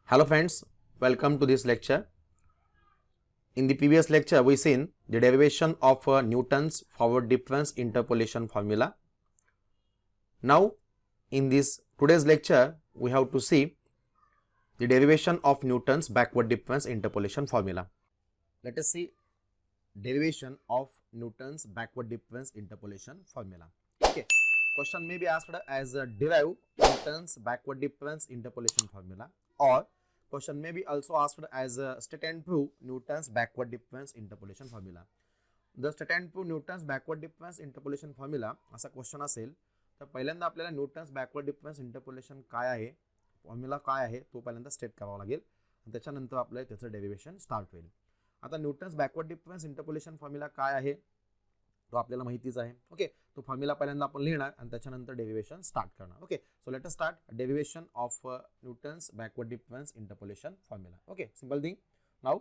Hello friends, welcome to this lecture. In the previous lecture, we seen the derivation of Newton's forward difference interpolation formula. Now, in this today's lecture, we have to see the derivation of Newton's backward difference interpolation formula. Let us see derivation of Newton's backward difference interpolation formula. Okay, question may be asked as derive Newton's backward difference interpolation formula, or question may be also asked as state and prove Newton's backward difference interpolation formula. The state and prove Newton's backward difference interpolation formula असा question असेल तर पहिल्यांदा आपल्याला Newton's backward difference interpolation काय आहे, formula काय आहे तो पहिल्यांदा स्टेट करावा लागेल आणि त्याच्यानंतर आपल्याला त्याचं डेरिव्हेशन स्टार्ट होईल. आता Newton's backward difference interpolation formula काय आहे तो आपल्याला माहितीच आहे. ओके, तो फॉर्म्युला पहिल्यांदा आपण लिहिणार आणि त्याच्यानंतर डेरिव्हेशन स्टार्ट करणार. Okay, so let us start derivation of Newton's backward difference interpolation formula. Okay, simple thing. Now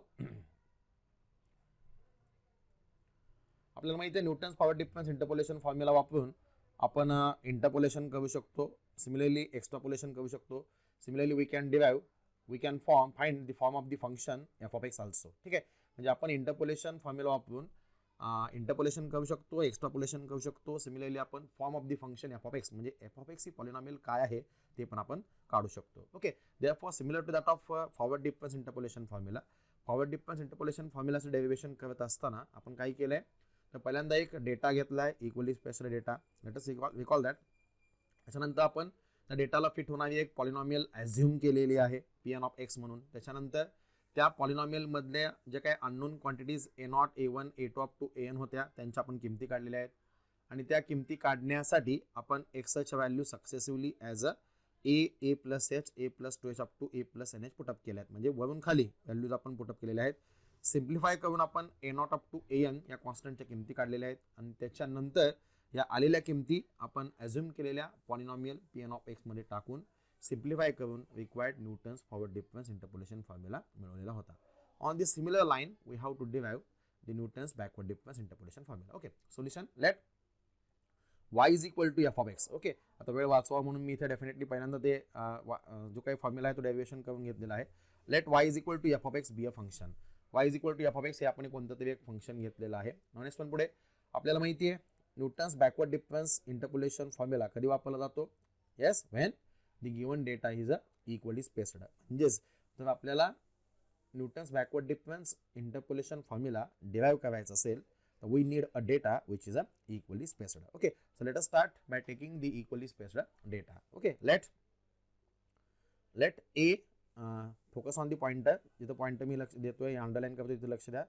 आपल्याला माहिती आहे Newton's power difference interpolation formula वापरून आपण इंटरपोलेशन करू शकतो, सिमिलरली एक्स्ट्रापोलेशन करू शकतो. Similarly we can derive, we can find the form of the function f of x also. ठीक आहे, म्हणजे आपण इंटरपोलेशन फॉर्म्युला वापरून इंटरपोलेशन करू शकतो, एक्स्ट्रापोलेशन करू शकतो. सिमिलरली आपण form of the function f of x म्हणजे एफ ऑफ एक्स ही पॉलिनॉमियल काय आहे ते पण आपण काढू शकतो. Okay, therefore similar to that of forward difference interpolation formula, forward difference interpolation फॉर्म्युलाचं डेरिव्हेशन करत असताना आपण काय केलंय तर पहिल्यांदा एक डेटा घेतलाय, equally spaced data. Let us recall that. त्याच्यानंतर आपण त्या डेटाला फिट होणारी एक पॉलिनॉमियल ॲझ्युम केलेली आहे पी एन ऑफ एक्स म्हणून. त्याच्यानंतर त्या पॉलिनॉमियल मधल्या जे काही unknown quantities a naught a one a two up to a n होत्या त्यांच्या आपण किमती काढलेल्या आहेत आणि त्या किमती काढण्यासाठी आपण एक्सच्या value successively as a a plus h a plus two h up to a plus n h put up केल्या आहेत. म्हणजे वरून खाली व्हॅल्यूज आपण पुटअप केलेल्या आहेत. सिम्प्लिफाय करून आपण a not up to a n या कॉन्स्टंटच्या किमती काढलेल्या आहेत आणि त्याच्यानंतर या आलेल्या किमती आपण ॲझ्युम केलेल्या polynomial p n of x मध्ये टाकून सिम्प्लिफाय करून required Newton's forward difference interpolation formula मिळवलेला होता. On this similar line we have to derive the Newton's backward difference interpolation formula. Okay, solution let y is equal to f of x. Okay, आता वेळ वाचवा म्हणून मी इथे definitely पहिल्यांदा ते जो काही फॉर्म्युला आहे तो डेरिव्हेशन करून घेतलेला आहे. Let y is equal to f of x be a function. y is equal to f of x हे आपण कोणतं तरी एक फंक्शन घेतलेलं आहे. नेक्स्ट पण पुढे आपल्याला माहिती आहे Newton's backward difference interpolation formula कधी वापरला जातो? Yes, when the given data is a equally spaced. म्हणजेच जर आपल्याला Newton's backward difference interpolation formula derive करायचा असेल तर we need a data which is a equally spaced. Okay, so let us start by taking the equally spaced data. Okay, let a focus on the pointer. जिथं pointer मी लक्ष देतोय underline करतो तिथे लक्ष द्या.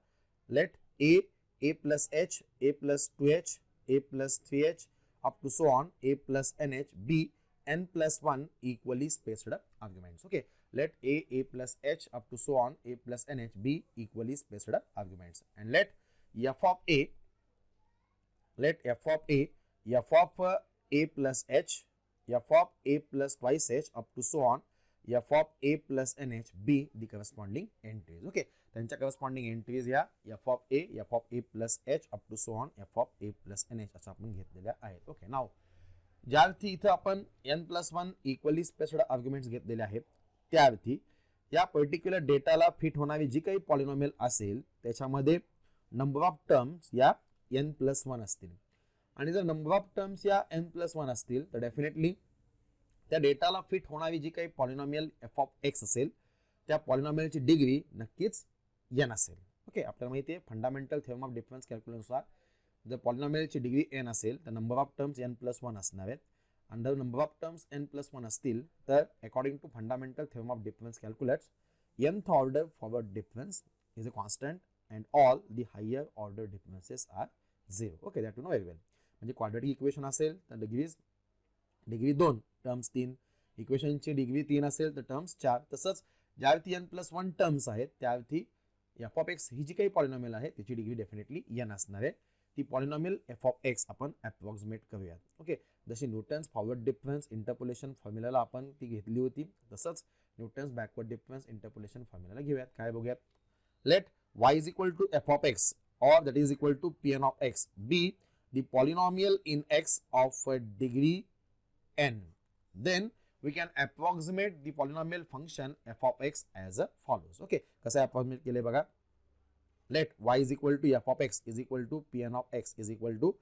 Late a plus h a plus two h a plus three h up to so on a plus n h be n plus 1 equally spaced arguments. Okay, let a plus h up to so on a plus nh be equally spaced arguments, and let f of a f of a plus h f of a plus twice h up to so on f of a plus nh be the corresponding entries. Okay, त्यांच्या corresponding entries या f of a plus h up to so on f of a plus nh अशा आपण घेतलेल्या आहेत. Okay, नाव ज्या अर्थी इथं आपण n plus one equally spaced arguments घेतलेले आहेत त्या अर्थी या पर्टिक्युलर डेटाला फिट होणारी जी काही पॉलिनॉमियल असेल त्याच्यामध्ये नंबर ऑफ टर्म्स या n प्लस वन असतील. आणि जर नंबर ऑफ टर्म्स या n प्लस वन असतील तर डेफिनेटली त्या डेटाला फिट होणारी जी काही पॉलिनॉमियल एफ ऑफ एक्स असेल त्या पॉलिनॉमियलची डिग्री नक्कीच n असेल. ओके, आपल्याला माहिती आहे फंडामेंटल थेरम ऑफ डिफरन्स कॅल्क्युलसनुसार जर पॉलिनॉमियलची डिग्री n असेल तर number of terms n plus one असणार आहेत. आणि जर number of terms n plus one असतील तर according to fundamental theorem of difference calculates nth order forward difference is a constant and all the higher order differences are zero. Okay, that you know very वेल. म्हणजे quadratic equation असेल तर degree 2 terms 3, इक्वेशनची degree 3 असेल तर terms 4. तसंच ज्यावरती n plus one terms आहेत त्यावरती F of x ही जी काही पॉलिनॉमियल आहे त्याची डिग्री डेफिनेटली n असणार आहे. ती पॉलिनॉमियल एफ ऑफ एक्स आपण अप्रॉक्सिमेट करूयात. ओके, जशी न्यूटन्स फॉरवर्ड डिफरन्स इंटरपोलेशन फॉर्म्युलाला आपण ती घेतली होती तसंच न्यूटन्स बॅकवर्ड डिफरन्स इंटरपोलेशन फॉर्म्युलाला घेऊयात. काय बघूयात? Let y is equal to f of x or that is equal to Pn of x be the polynomial in x of degree n, then we can approximate the polynomial function f of x as follows. Okay, कसं approximate केले बघा. Let y is equal to f of x is equal to pn of x is equal to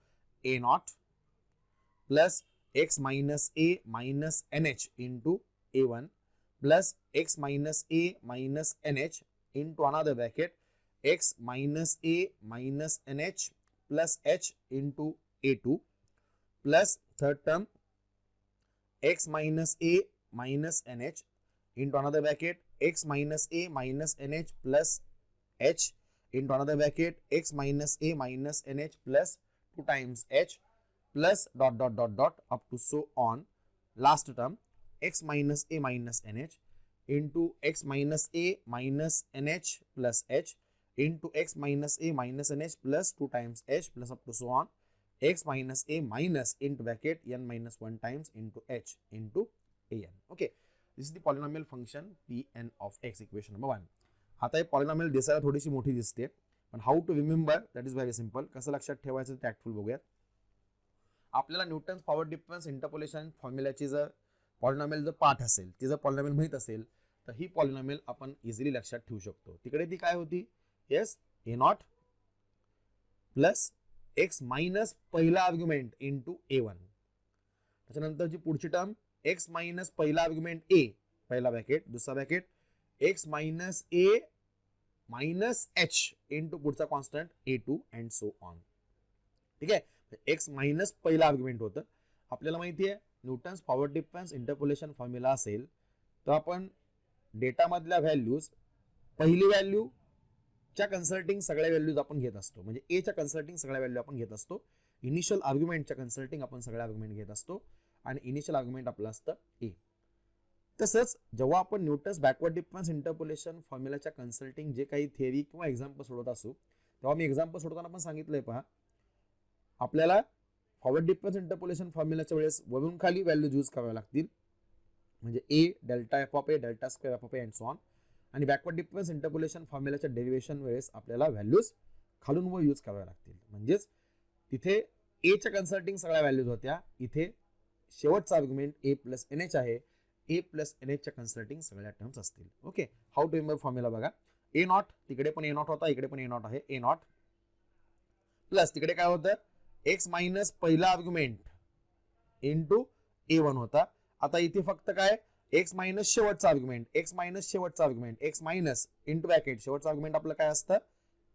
a naught plus x minus a minus nh into a1 plus x minus a minus nh into another bracket x minus a minus nh plus h into a2 plus third term x minus a minus nh into another bracket x minus a minus nh plus h into another bracket x minus a minus nh plus 2 times h plus dot dot dot dot up to so on. Last term x minus a minus nh into x minus a minus nh plus h into x minus a minus nh plus 2 times h plus up to so on. X minus a minus into bracket n minus 1 times into h into an. Okay, this is the polynomial function pn of x, equation number 1. आता हे polynomial दिसायला थोडीशी मोठी दिसते, पण how to remember that is very simple. कसं लक्षात ठेवायचं ते ऍक्टफुल बघूयात. आपल्याला न्यूटन्स पॉवर डिफरन्स इंटरपोलेशन फॉर्म्युलाची जर पॉलिनॉमियल जर पाठ असेल, ती जर पॉलिनॉमियल माहित असेल, तर ही पॉलिनॉमियल आपण इझिली लक्षात ठेवू शकतो. तिकडे ती काय होती, yes a not plus x minus पहिला आर्ग्युमेंट इंटू a1. त्याच्यानंतरची पुढची टर्म एक्स मायनस पहिला आर्ग्युमेंट a पहिला ब्रॅकेट, दुसरा bracket x minus a minus h into पुढचा constant a2 and so on. ठीक आहे, x मायनस पहिला आर्ग्युमेंट होतं. आपल्याला माहिती आहे Newton's power difference interpolation formula असेल तर आपण डेटा मधल्या व्हॅल्यूज पहिली व्हॅल्यू च्या कन्सल्टिंग सगळ्या व्हॅल्यूज आपण घेत असतो. म्हणजे ए च्या कन्सल्टिंग सगळ्या व्हॅल्यू आपण घेत असतो. इनिशियल आर्ग्युमेंटच्या कन्सल्टिंग आपण सगळ्या आर्ग्युमेंट घेत असतो आणि इनिशियल आर्ग्युमेंट आपलं असतं ए. तसंच जेव्हा आपण न्यूटन्स बॅकवर्ड डिफरन्स इंटरपोलेशन फॉर्म्युलाच्या कन्सल्टिंग जे काही थिअरी किंवा एक्झाम्पल सोडवत असू, तेव्हा मी एक्झाम्पल सोडताना पण सांगितलंय पहा, आपल्याला फॉरवर्ड डिफरन्स इंटरपोलेशन फॉर्म्युलाच्या वेळेस वरून खाली व्हॅल्यूज यूज कराव्या लागतील. म्हणजे a delta f of a delta square f of a and so on. आणि बॅकवर्ड डिफरन्स इंटरपोलेशन फॉर्म्युलाच्या डेरिव्हेशन वेळेस आपल्याला व्हॅल्यूज खालून वर यूज कराव्या लागतील. म्हणजेच तिथे ए च्या कन्सल्टिंग सगळ्या व्हॅल्यूज होत्या, इथे शेवटचा argument a plus n h आहे, ए प्लस एन एच च्या कन्सल्टिंग सगळ्या टर्म्स असतील. Okay, how to remember formula बघा. ए नॉट, तिकडे पण ए नॉट होता, इकडे पण ए नॉट आहे. ए नॉट प्लस तिकडे काय होतं, एक्स मायनस पहिला आर्ग्युमेंट इंटू a1 होता. आता इथे फक्त काय एक्स मायनस शेवटचा आर्ग्युमेंट, एक्स मायनस शेवटचा argument, x minus into bracket शेवटचा आर्ग्युमेंट आपलं काय असतं,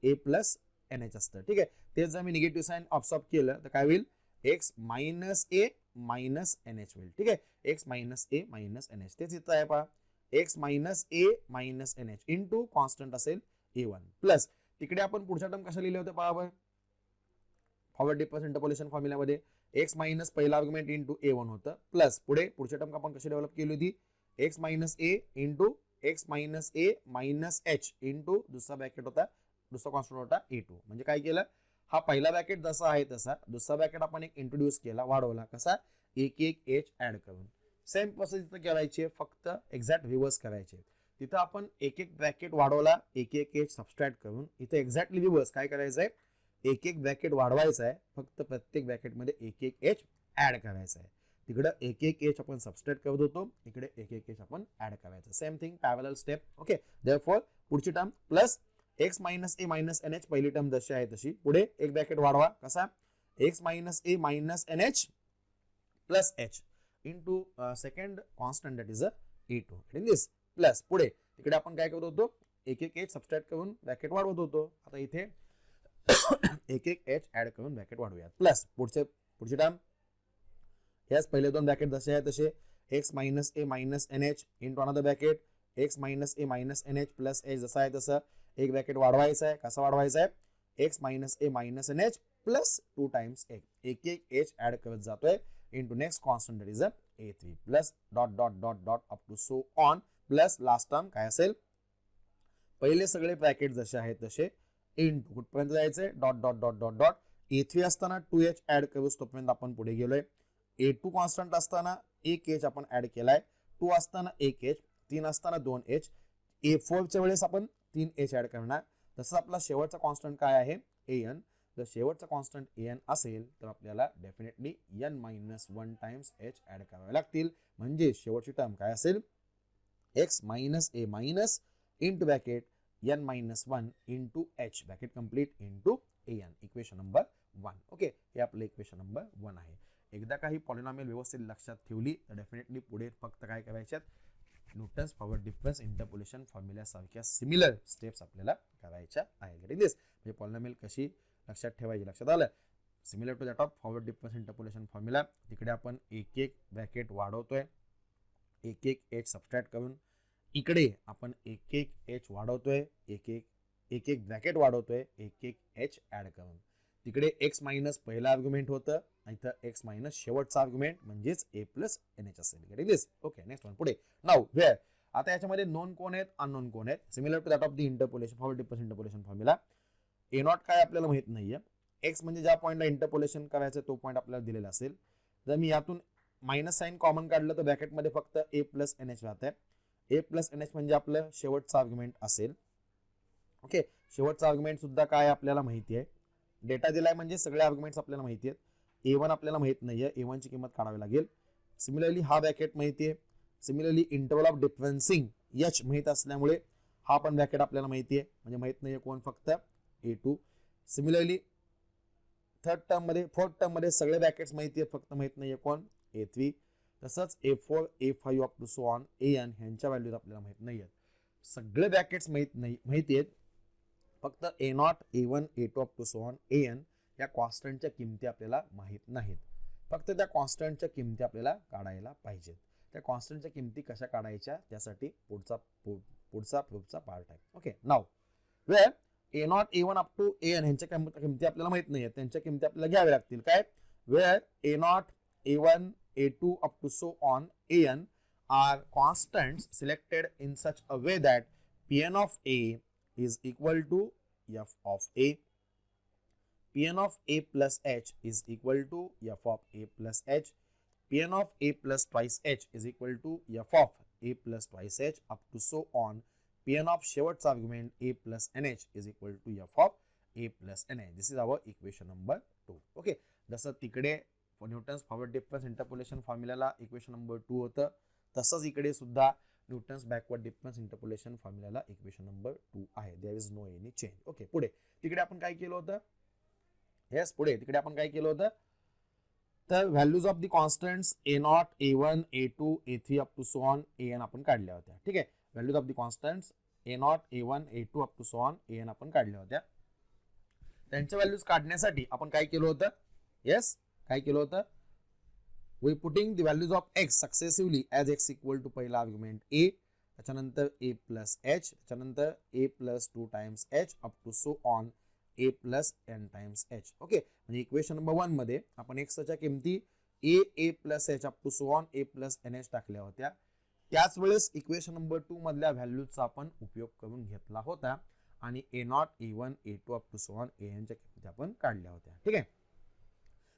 ए प्लस एन एच असतं. ठीक आहे, तेच जर मी निगेटिव्ह साइन ऑब्झर्व केलं तर काय होईल, x minus a minus n h होईल. ठीक आहे, x minus a minus n h, तेच इथं आहे पहा, x minus a minus n h into constant असेल a1 प्लस तिकडे आपण पुढच्या टर्म कशा लिहिले होते पहा, फॉरवर्ड डिफरन्स इंटरपोलेशन फॉर्म्युलामध्ये एक्स मायनस पहिला आर्ग्युमेंट इंटू a1 होतं, प्लस पुढे पुढच्या टर्म आपण कशी डेव्हलप केली होती, x minus A into x minus a minus h into दुसरा ब्रॅकेट होता, दुसरा कॉन्स्टंट होता a2. म्हणजे काय केलं, हा पहिला ब्रॅकेट जसा आहे तसा दुसरा ब्रॅकेट आपण एक इंट्रोड्यूस केला, वाढवला. कसा, एक एक एच ऍड करून. सेम प्रोसेस इथं करायची, फक्त एक्झॅक्ट रिव्हर्स करायचे. तिथं आपण एक एक ब्रॅकेट वाढवला, एक एक एच सबस्ट्रॅक्ट करून इथं एक्झॅक्टली रिव्हर्स काय करायचंय, एक एक ब्रॅकेट वाढवायचा आहे, फक्त प्रत्येक ब्रॅकेट मध्ये एक एक एच ऍड करायचा आहे. तिकडे एक एक एच आपण सबस्ट्रॅक्ट करत होतो, इकडे एक एक एच आपण ऍड करायचं. Same thing parallel step. Okay, therefore पुढची term plus x minus a minus n h, पहिली टर्म जशी आहे तशी, पुढे एक ब्रॅकेट वाढवा. कसा, x minus a minus n h plus h into second constant that is a2 in this, plus पुढे तिकडे आपण काय करत होतो, एक एक एच सबस्ट्रॅक्ट करून ब्रॅकेट वाढवत होतो. आता इथे एक एक एच ऍड करून ब्रॅकेट वाढवूयात. प्लस पुढची टर्म, यस पहिले दोन ब्रॅकेट जसे आहे तसे, x minus a minus n h into another bracket x minus a minus n h plus h, जसा आहे तसं एक ब्रॅकेट वाढवायचा आहे. कसा वाढवायचा आहे, x minus a minus n h plus 2 times एक एक एच ऍड करत जातोय into next constant is a3 plus dot dot dot dot up to so on. Plus last term काय असेल, पहिले सगळे ब्रॅकेट जसे आहेत तसे इंटू कुठपर्यंत जायचंय, dot dot dot dot dot. a3 असताना 2h ऍड करूच तोपर्यंत आपण पुढे गेलोय. a2 कॉन्स्टंट असताना एक एच आपण ऍड केलाय, 2 असताना एक एच, 3 असताना 2h, a4 च्या वेळेस आपण 3h ऍड करणार. तसंच आपला शेवटचा कॉन्स्टंट काय आहे, an. जर शेवटचा कॉन्स्टंट एन असेल तर आपल्याला definitely n-1 times H add करावे लागतील. म्हणजे शेवटची टर्म काय असेल, x minus a minus into bracket n-1 into H bracket complete into an. Equation number 1. Okay, हे आपलं इक्वेशन नंबर 1 आहे. एकदा काही पॉलिनॉमियल व्यवस्थित लक्षात ठेवली तर डेफिनेटली पुढे फक्त काय करायच्यात, Newton's power difference interpolation formula सारख्या सिमिलर स्टेप्स आपल्याला करायच्या आहेत. दिस म्हणजे पॉलिनॉमियल कशी लक्षात ठेवायची, लक्षात आलं. Similar to that of forward difference interpolation formula. तिकडे आपण एक एक ब्रॅकेट वाढवतोय, एक एक एच सबस्ट्रॅक्ट करून. इकडे आपण एक एक एच वाढवतोय, एक एक ब्रॅकेट वाढवतोय, एक एक एच ऍड करून. तिकडे एक्स मायनस पहिला आर्ग्युमेंट होतं, इथं एक्स मायनस शेवटचा आर्ग्युमेंट म्हणजेच ए प्लस एन एच असेल. This okay. नेक्स्ट वन पुढे. नाउ वेअर आता याच्यामध्ये नोन कोण आहेत, अननोन कोण आहेत. Similar to that of the interpolation forward difference interpolation formula. A naught काय आपल्याला माहित नाहीये. एक्स म्हणजे ज्या पॉईंटला इंटरपोलेशन करायचं तो पॉईंट आपल्याला दिलेला असेल. जर मी यातून मायनस साइन कॉमन काढलं तर ब्रॅकेटमध्ये फक्त ए प्लस एन एच राहत आहे. ए प्लस एन एच म्हणजे आपलं शेवटचा आर्ग्युमेंट असेल. ओके, शेवटचा आर्ग्युमेंट सुद्धा काय आपल्याला माहिती आहे. डेटा दिलाय म्हणजे सगळे आर्ग्युमेंट्स आपल्याला माहिती आहेत. ए1 आपल्याला माहित नाहीये, ए1 ची किंमत काढावी लागेल. सिमिलरली हा ब्रॅकेट माहिती आहे. सिमिलरली इंटरवल ऑफ डिफरन्सिंग एच माहित असल्यामुळे हा पण ब्रॅकेट आपल्याला माहिती आहे, म्हणजे माहित नाहीये कोण, फक्त ए2. सिमिलरली थर्ड टर्म मध्ये फोर्थ टर्म मध्ये सगळे ब्रॅकेट्स माहिती आहेत, फक्त माहित नाहीये कोण, ए3. तसंच ए4 a five up to so on n ह्यांच्या व्हॅल्यूज आपल्याला माहित नाहीयेत. सगळे ब्रॅकेट्स माहिती आहेत, फक्त a not a one a two up to so on n या कॉन्स्टंटच्या किमती आपल्याला माहित नाहीत. फक्त त्या कॉन्स्टंटच्या किमती आपल्याला काढायला पाहिजेत. त्या कॉन्स्टंटच्या किमती कशा काढायच्या त्यासाठी पुढचा प्रूफचा पार्ट आहे. Okay, now where a not a one up to n ह्यांच्या किमती आपल्याला माहित नाहीयेत, त्यांच्या किमती आपल्याला घ्याव्या लागतील. काय, where a not a one a2 up to so on an are constants selected in such a way that Pn of A is equal to f of A. Pn of A plus h is equal to f of A plus h. Pn of A plus twice h is equal to f of A plus twice h up to so on. Pn of शेवटचा argument A plus nh is equal to f of A plus nh. This is our equation number 2. Okay, जसं तिकडे Newton's forward difference interpolation formula equation number 2 होतं, तसंच इकडे सुद्धा Newton's backward difference interpolation formula equation number 2 आहे. There is no any change. Okay, पुढे तिकडे आपण काय केलं होतं, येस पुढे तिकडे आपण काय केलं होतं, तर values of the constants a not a one a two ए3 up to so on n आपण काढल्या होत्या. ठीक आहे, values of the constants a not a one a two up to so on n आपण काढल्या होत्या. त्यांच्या व्हॅल्यूज काढण्यासाठी आपण काय केलं होतं, येस काय केलं होतं, we putting the values of x successively as x equal to पहिला आर्ग्युमेंट ए, त्याच्यानंतर ए प्लस एच, त्याच्यानंतर a plus 2 times h up to so on a plus n times h. Okay, म्हणजे equation number 1 मध्ये आपण एक्सच्या किमती a plus h up to so on a plus n h टाकल्या होत्या. त्याच वेळेस इक्वेशन नंबर 2 मधल्या व्हॅल्यूजचा आपण उपयोग करून घेतला होता आणि a not a one a two up to so on एनच्या किमती आपण काढल्या होत्या. ठीक आहे,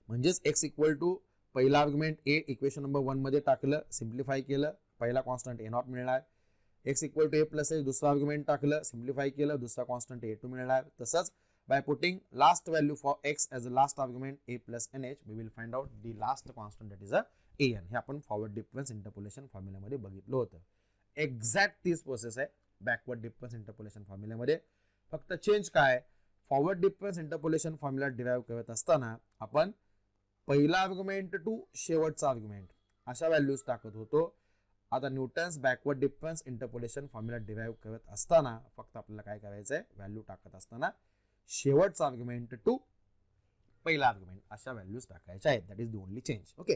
म्हणजेच एक्स इक्वल टू पहिला आर्ग्युमेंट ए इक्वेशन नंबर 1 मध्ये टाकलं, सिम्प्लिफाय केलं, पहिला कॉन्स्टंट ए नॉट मिळणार. X equal to a plus h दुसरा आर्ग्युमेंट टाकलं, सिम्प्लिफाय केलं, दुसरा कॉन्स्टंट ए2 मिळणार. तसंच by putting last value for x as a last argument a plus n h we will find out the last constant that is a n. हे आपण forward difference interpolation फॉर्म्युल्यामध्ये बघितलं होतं. Exact तीच process आहे backward difference interpolation फॉर्म्युल्यामध्ये. फक्त change काय, forward difference interpolation formula derive करत असताना आपण पहिला आर्ग्युमेंट टू शेवटचा आर्ग्युमेंट अशा व्हॅल्यूज टाकत होतो. आता Newton's backward difference interpolation formula derive करत असताना फक्त आपल्याला काय करायचं आहे, व्हॅल्यू टाकत असताना शेवटचा आर्ग्युमेंट टू पहिला आर्ग्युमेंट अशा व्हॅल्यूज टाकायच्या आहेत. That is the only change. Okay,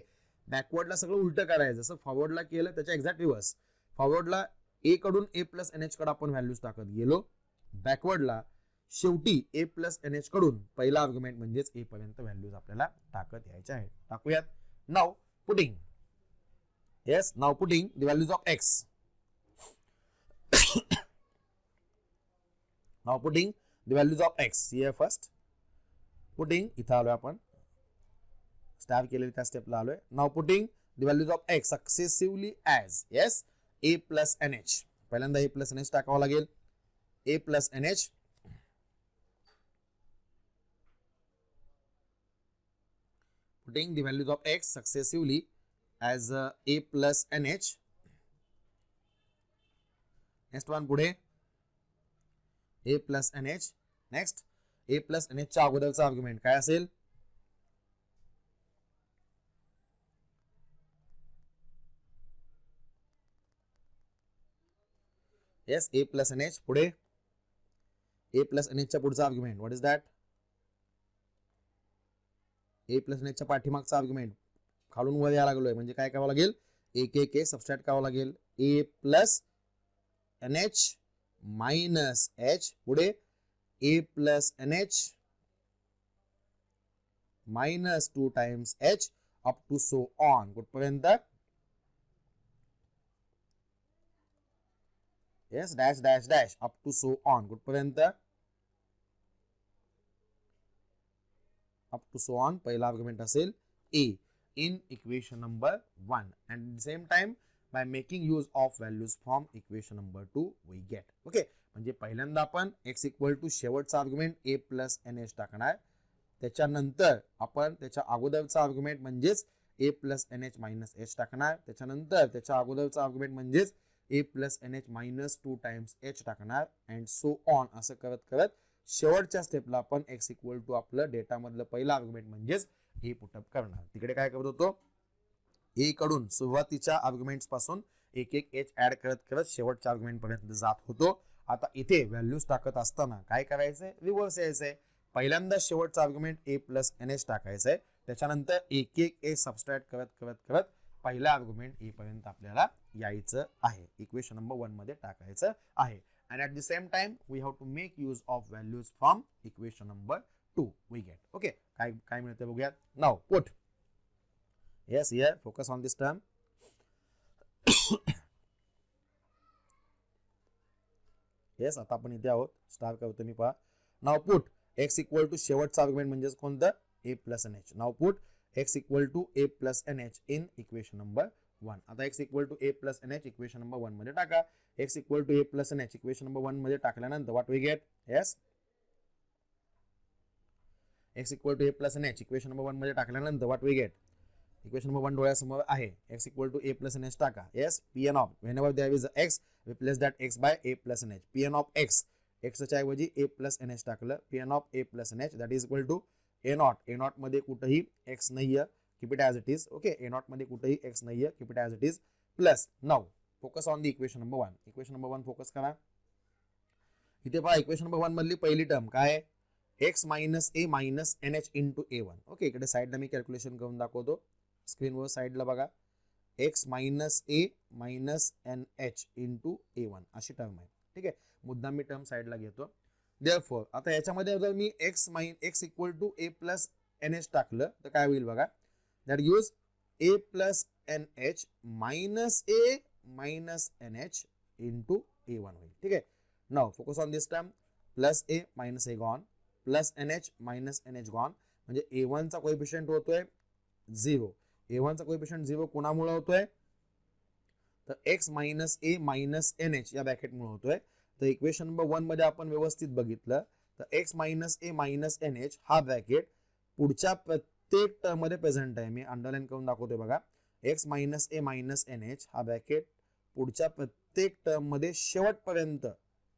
बॅकवर्डला सगळं उलट करायचं, जसं फॉरवर्डला केलं त्याच्या एक्झॅक्ट रिव्हर्स. फॉरवर्डला ए कडून ए प्लस एन एच कडे आपण व्हॅल्यूज टाकत गेलो, बॅकवर्डला शेवटी ए प्लस एन एच कडून पहिला आर्ग्युमेंट म्हणजेच ए पर्यंत व्हॅल्यूज आपल्याला टाकत यायच्या आहेत. टाकूयात. Now putting, yes now putting the values of x. Now putting the values of x. Here first putting, इथं आलोय आपण, स्टार केलेली त्या स्टेपला आलोय. Now putting the values of x successively as, yes a plus n h. पहिल्यांदा a plus n h टाकावं लागेल. A plus n h putting the values of x successively as a plus nh. Next one पुढे a plus nh. Next a plus nh च्या अगोदरचा argument काय असेल? yes a plus nh. पुढे a plus nh च्या पुढचा argument what is that? a plus nh च्या पाठीमागचा आर्ग्युमेंट खालून वर यायला लागलोय म्हणजे काय करावं लागेल? एक एक सबस्ट्रॅक्ट करावं लागेल. a plus nh minus h. पुढे a plus nh minus 2 times h up to so on. कुठपर्यंत? Yes dash dash dash up to so on. कुठपर्यंत? Up to so on. पहिला आर्ग्युमेंट असेल a in equation number 1 and at the same time by making use of values from equation number 2 we get. okay म्हणजे पहिल्यांदा आपण x equal to शेवटचा argument a plus nh टाकणार. त्याच्यानंतर आपण त्याच्या अगोदरचा आर्ग्युमेंट म्हणजेच a plus nh minus h टाकणार. त्याच्यानंतर त्याच्या अगोदरचा आर्ग्युमेंट म्हणजेच a plus nh minus 2 times h टाकणार अँड सो ऑन. असं करत करत शेवटच्या स्टेपला आपण x इक्वल टू आपलं डेटा मधलं पहिला आर्ग्युमेंट म्हणजेच हे पुटअप करणार. तिकडे काय करत होतो? a कडून सुरुवातीच्या आर्ग्युमेंट्स पासून एक एक h ऍड करत करत शेवटच्या आर्ग्युमेंट पर्यंत जात होतो. आता इथे व्हॅल्यूज टाकत असताना काय करायचंय? रिव्हर्स यायचंय. पहिल्यांदा शेवटचा आर्ग्युमेंट a प्लस nh टाकायचंय. त्याच्यानंतर एक एक a सबस्ट्रॅक्ट करत करत करत पहिला आर्ग्युमेंट a पर्यंत आपल्याला यायचं आहे. इक्वेशन नंबर 1 मध्ये टाकायचं आहे. and at the same time we have to make use of values from equation number 2 we get. okay काय मिळते बघूया. now put yes here focus on this term. yes आता आपण इथे आहोत. स्टार्ट करतो मी पहा. now put x equal to शेवटचा आर्ग्युमेंट म्हणजेच कोणतं? a plus nh. now put x equal to a plus nh in equation number 1. आता x equal to a plus nh equation number 1 मध्ये टाका. x equal to a plus nh equation number 1 मध्ये टाकल्यानंतर what we get? yes x equal to a plus nh equation number 1 मध्ये टाकल्यानंतर what we get? Equation number 1 डोळ्यासमोर आहे. x equal to a plus nh टाका. yes pn of whenever there is a x replace that x by a plus nh. pn of x x च्या ऐवजी a plus nh टाकलं. pn of a plus nh that is equal to a naught. a not मध्ये कुठेही x नाहीये. keep it as it is. okay a not मध्ये कुठेही x नाहीये. keep it as it is. plus now focus on the equation number 1. equation number 1 focus करा. इथे पहा equation number 1 मधली पहिली टर्म काय आहे? x minus a minus nh into a1. Okay इकडे साईडला मी कॅल्क्युलेशन करून दाखवतो. स्क्रीनवर साईडला बघा. x minus a minus nh into a1 अशी टर्म आहे. ठीक आहे. मुद्दाम मी टर्म साईडला घेतो. देअरफॉर आता याच्यामध्ये जर मी x equal to a plus nh टाकलं तर काय होईल बघा. That use a plus nh minus a minus nh into a1 होईल. ठीक आहे. Now focus on this term. Plus a minus a gone plus nh minus nh gone म्हणजे a1 चा कोएफिशियंट होतोय 0. a1 चा कोएफिशियंट 0 कोणामुळे होतोय? तर x minus a minus nh या ब्रॅकेटमुळे होतोय. तर इक्वेशन नंबर 1 मध्ये आपण व्यवस्थित बघितलं तर x minus a minus nh हा ब्रॅकेट पुढच्या प्रत्येक टर्म मध्ये प्रेझेंट आहे. मी अंडरलाईन करून दाखवतोय बघा. x minus a minus nh हा ब्रॅकेट पुढच्या प्रत्येक टर्म मध्ये शेवटपर्यंत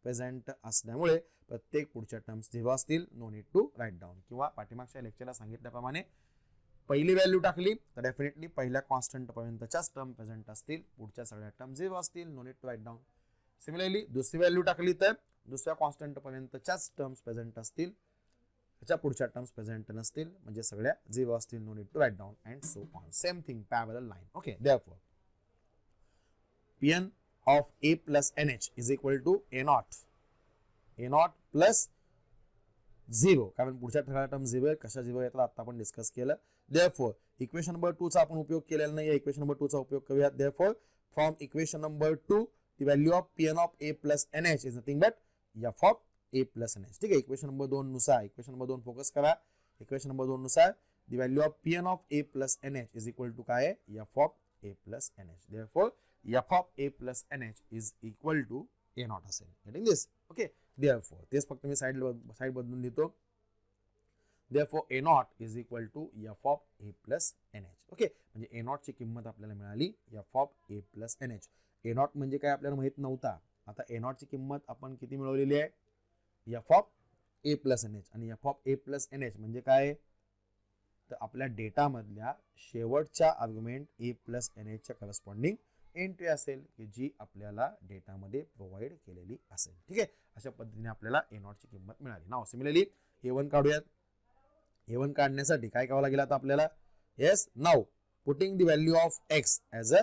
प्रेझेंट असल्यामुळे प्रत्येक पुढच्या टर्म्स 0 असतील. No need to write down. किंवा पाठीमागच्या लेक्चरला सांगितल्याप्रमाणे पहिली व्हॅल्यू टाकली तर डेफिनेटली पहिल्या कॉन्स्टंट पर्यंतच्याच टर्म प्रेझेंट असतील. पुढच्या सगळ्या टर्म 0 असतील. No need to write down. Similarly दुसरी व्हॅल्यू टाकली तर दुसऱ्या कॉन्स्टंट पर्यंतच्याच टर्म्स प्रेझेंट असतील. त्याच्या पुढच्या टर्म्स प्रेझेंट नसतील म्हणजे सगळ्या 0 असतील. No need to write down and so on. Same thing parallel line. Okay therefore pn of a plus nh is equal to a naught plus 0 कारण पुढच्या सगळ्या टर्म 0 आहे. कशा 0 येतात आता आपण डिस्कस केलं. देअरफॉर इक्वेशन नंबर 2 चा आपण उपयोग केलेला नाही. इक्वेशन नंबर 2 चा उपयोग करूया. Therefore from equation number 2 the value of pn of a plus nh is nothing but f of a plus nh. ठीक आहे. इक्वेशन नंबर 2 नुसार इक्वेशन नंबर 2 फोकस करा. इक्वेशन नंबर 2 नुसार the value of pn of a plus nh is equal to काय आहे? f of a plus nh. therefore f of a plus nh is equal to a naught असेल. getting this? okay therefore तेच फक्त मी side बदलून देतो. Therefore a naught is equal to f of a plus n h. Okay, म्हणजे a नॉटची किंमत आपल्याला मिळाली f of a plus n h. A naught म्हणजे काय आपल्याला माहित नव्हता. आता ए नॉटची किंमत आपण किती मिळवलेली आहे f of a plus n h. आणि f of a plus n h म्हणजे काय, तर आपल्या डेटामधल्या शेवटच्या आर्ग्युमेंट ए प्लस एन एचच्या करस्पॉन्डिंग एंट्री असेल की जी आपल्याला डेटामध्ये प्रोव्हाइड केलेली असेल. ठीक आहे, अशा पद्धतीने आपल्याला ए नॉटची किंमत मिळाली. नाव सिमिलरली ए वन काढूयात. ए वन काढण्यासाठी काय करावं लागेल आता आपल्याला, yes now putting the value of x as a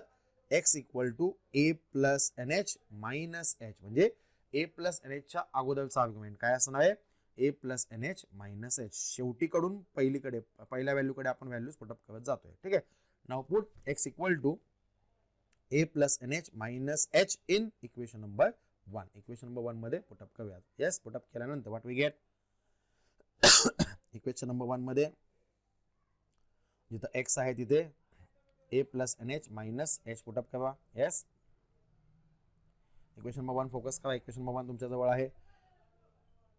x equal to a plus n h minus h. म्हणजे ए प्लस एन एचच्या अगोदरचा आर्ग्युमेंट काय असणार आहे, a plus n h minus h. शेवटीकडून पहिल्या व्हॅल्यूकडे आपण व्हॅल्यूज पुटअप करत जातोय. ठीक आहे, now put x equal to a plus n h minus h in equation number 1. Equation number 1 मध्ये पुटअप करूयात. येस, पुटअप केल्यानंतर what we get, equation number 1 मध्ये जिथं एक्स आहे तिथे a plus n h minus h put up करा. Yes, equation number 1 focus करा. Equation number 1 तुमच्या जवळ आहे.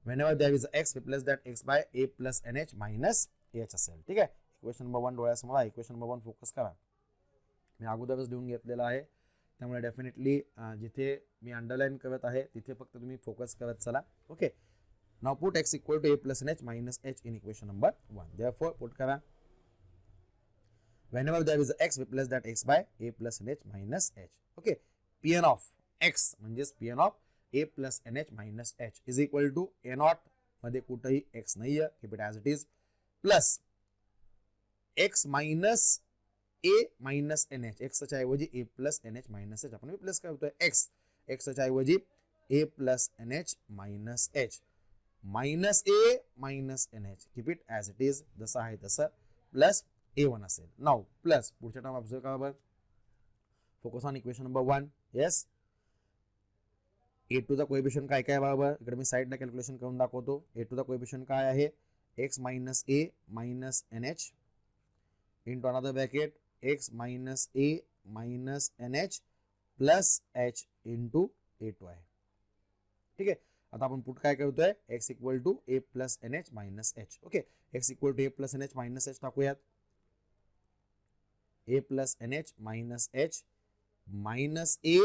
whenever there is x replace that x by a plus nh minus h असेल. ठीक आहे, इक्वेशन नंबर 1 डोळ्यासमोर आहे. इक्वेशन नंबर 1 फोकस करा. मी अगोदरच लिहून घेतलेलं आहे, त्यामुळे डेफिनेटली जिथे मी अंडरलाईन करत आहे तिथे फक्त तुम्ही फोकस करत चला. Okay, now put x equal to a plus nh minus h in equation number 1. therefore put करा whenever there is x replace that x by a plus nh minus h. Okay, pn of x म्हणजेच pn of a plus nh minus h is equal to a not मध्ये कुठेही x नाही आहे, keep it as it is, plus x minus a minus nh. x च्या ऐवजी a plus nh minus h आपण replace करतोय. x च्या ऐवजी a plus nh minus h minus a minus nh, keep it as it is, जसं आहे तसं, plus a1 असेल. नाउ प्लस पुढच्या टर्म ऑब्झर्व करा बरं. Focus on equation number 1. Yes, a two चा कोएफिशियंट काय काय बरोबर, इकडे मी साइडला कॅल्क्युलेशन करून दाखवतो. ए टू चा कोएफिशियंट काय आहे, x minus a minus n h into another bracket x minus a minus n h plus h into a two आहे. ठीक आहे, आता आपण पुट काय करतोय, x equal to a plus n h minus h. Okay, x equal to a plus n h minus h टाकूयात. A plus n h minus h minus a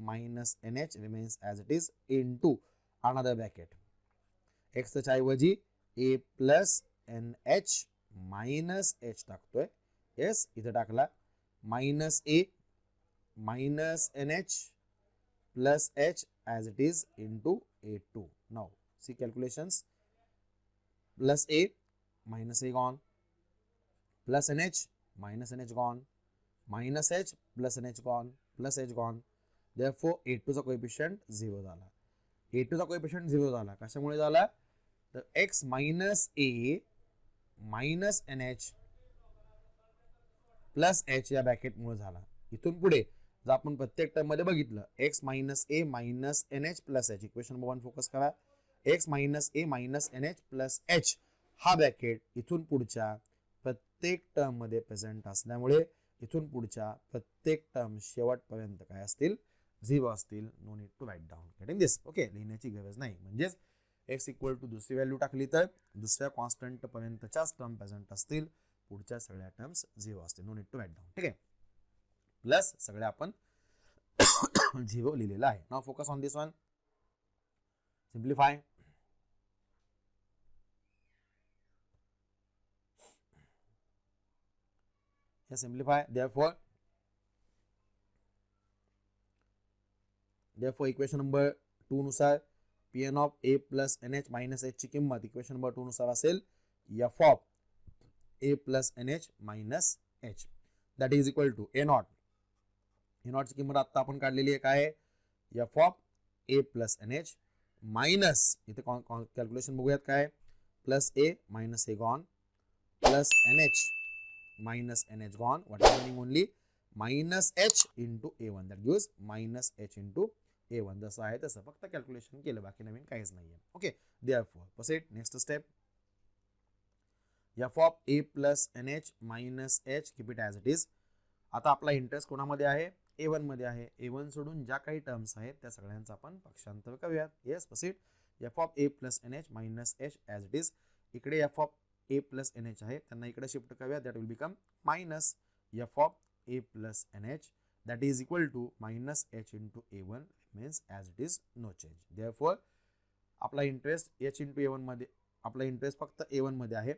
minus nh remains as it is into another bracket. x च्या ऐवजी a plus nh minus h टाकतोय. Yes, इथे टाकला minus a minus nh plus h as it is into a2. now see calculations, plus a minus a gone, plus nh minus nh gone, minus h plus nh gone, plus h gone. therefore a2 चा coefficient 0 झाला. a2 चा coefficient 0 झाला कशामुळे झाला, तर x minus a minus nh plus h या bracket मुळे झाला. इथून पुढे जर आपण प्रत्येक टर्म मध्ये बघितलं, x minus a minus nh plus h, equation number 1 focus करा. x minus a minus nh plus h हा ब्रॅकेट इथून पुढच्या प्रत्येक टर्म मध्ये प्रेझेंट असल्यामुळे इथून पुढच्या प्रत्येक टर्म शेवटपर्यंत काय असतील, 0 असतील. No need to write down. Getting this. Okay, लिहिण्याची गरज नाही. म्हणजेच एक्स इक्वल टू दुसरी व्हॅल्यू टाकली तर दुसऱ्या कॉन्स्टंट पर्यंतच्याच टर्म प्रेझेंट असतील, पुढच्या सगळ्या टर्म्स 0 असतील. No need to write down. ठीक आहे, प्लस सगळ्या आपण 0 लिहिलेला आहे. Now focus on this one. Simplify. simplify. therefore equation number 2 नुसार pn of a plus nh minus h ची किंमत इक्वेशन नंबर 2 नुसार असेल f of a plus nh minus h, that is equal to a naught. a naught ची किंमत आता आपण काढलेली आहे, काय आहे, f of a plus nh minus, इथे कॅल्क्युलेशन बघूयात काय, plus a minus a gone plus nh minus nh gone, what is meaning only minus h into a1, that gives minus h into a1. जसं आहे तसं फक्त calculation केलं, बाकी नवीन काहीच नाहीये. Okay, therefore proceed next step. f of a plus nh minus h, keep it as it is. आता आपला इंटरेस्ट कोणामध्ये आहे, a1 मध्ये आहे. a1 सोडून ज्या काही टर्म्स आहेत त्या सगळ्यांचा आपण पक्षांतर करूयात. Yes, proceed. f of a plus nh minus h as it is. इकडे f of a plus n h आहे त्यांना इकडे शिफ्ट करूया. That will become minus f of a plus n h that is equal to minus h into a one means as it is no change. Therefore आपला interest h into a वनमध्ये आपला interest फक्त ए वनमध्ये आहे.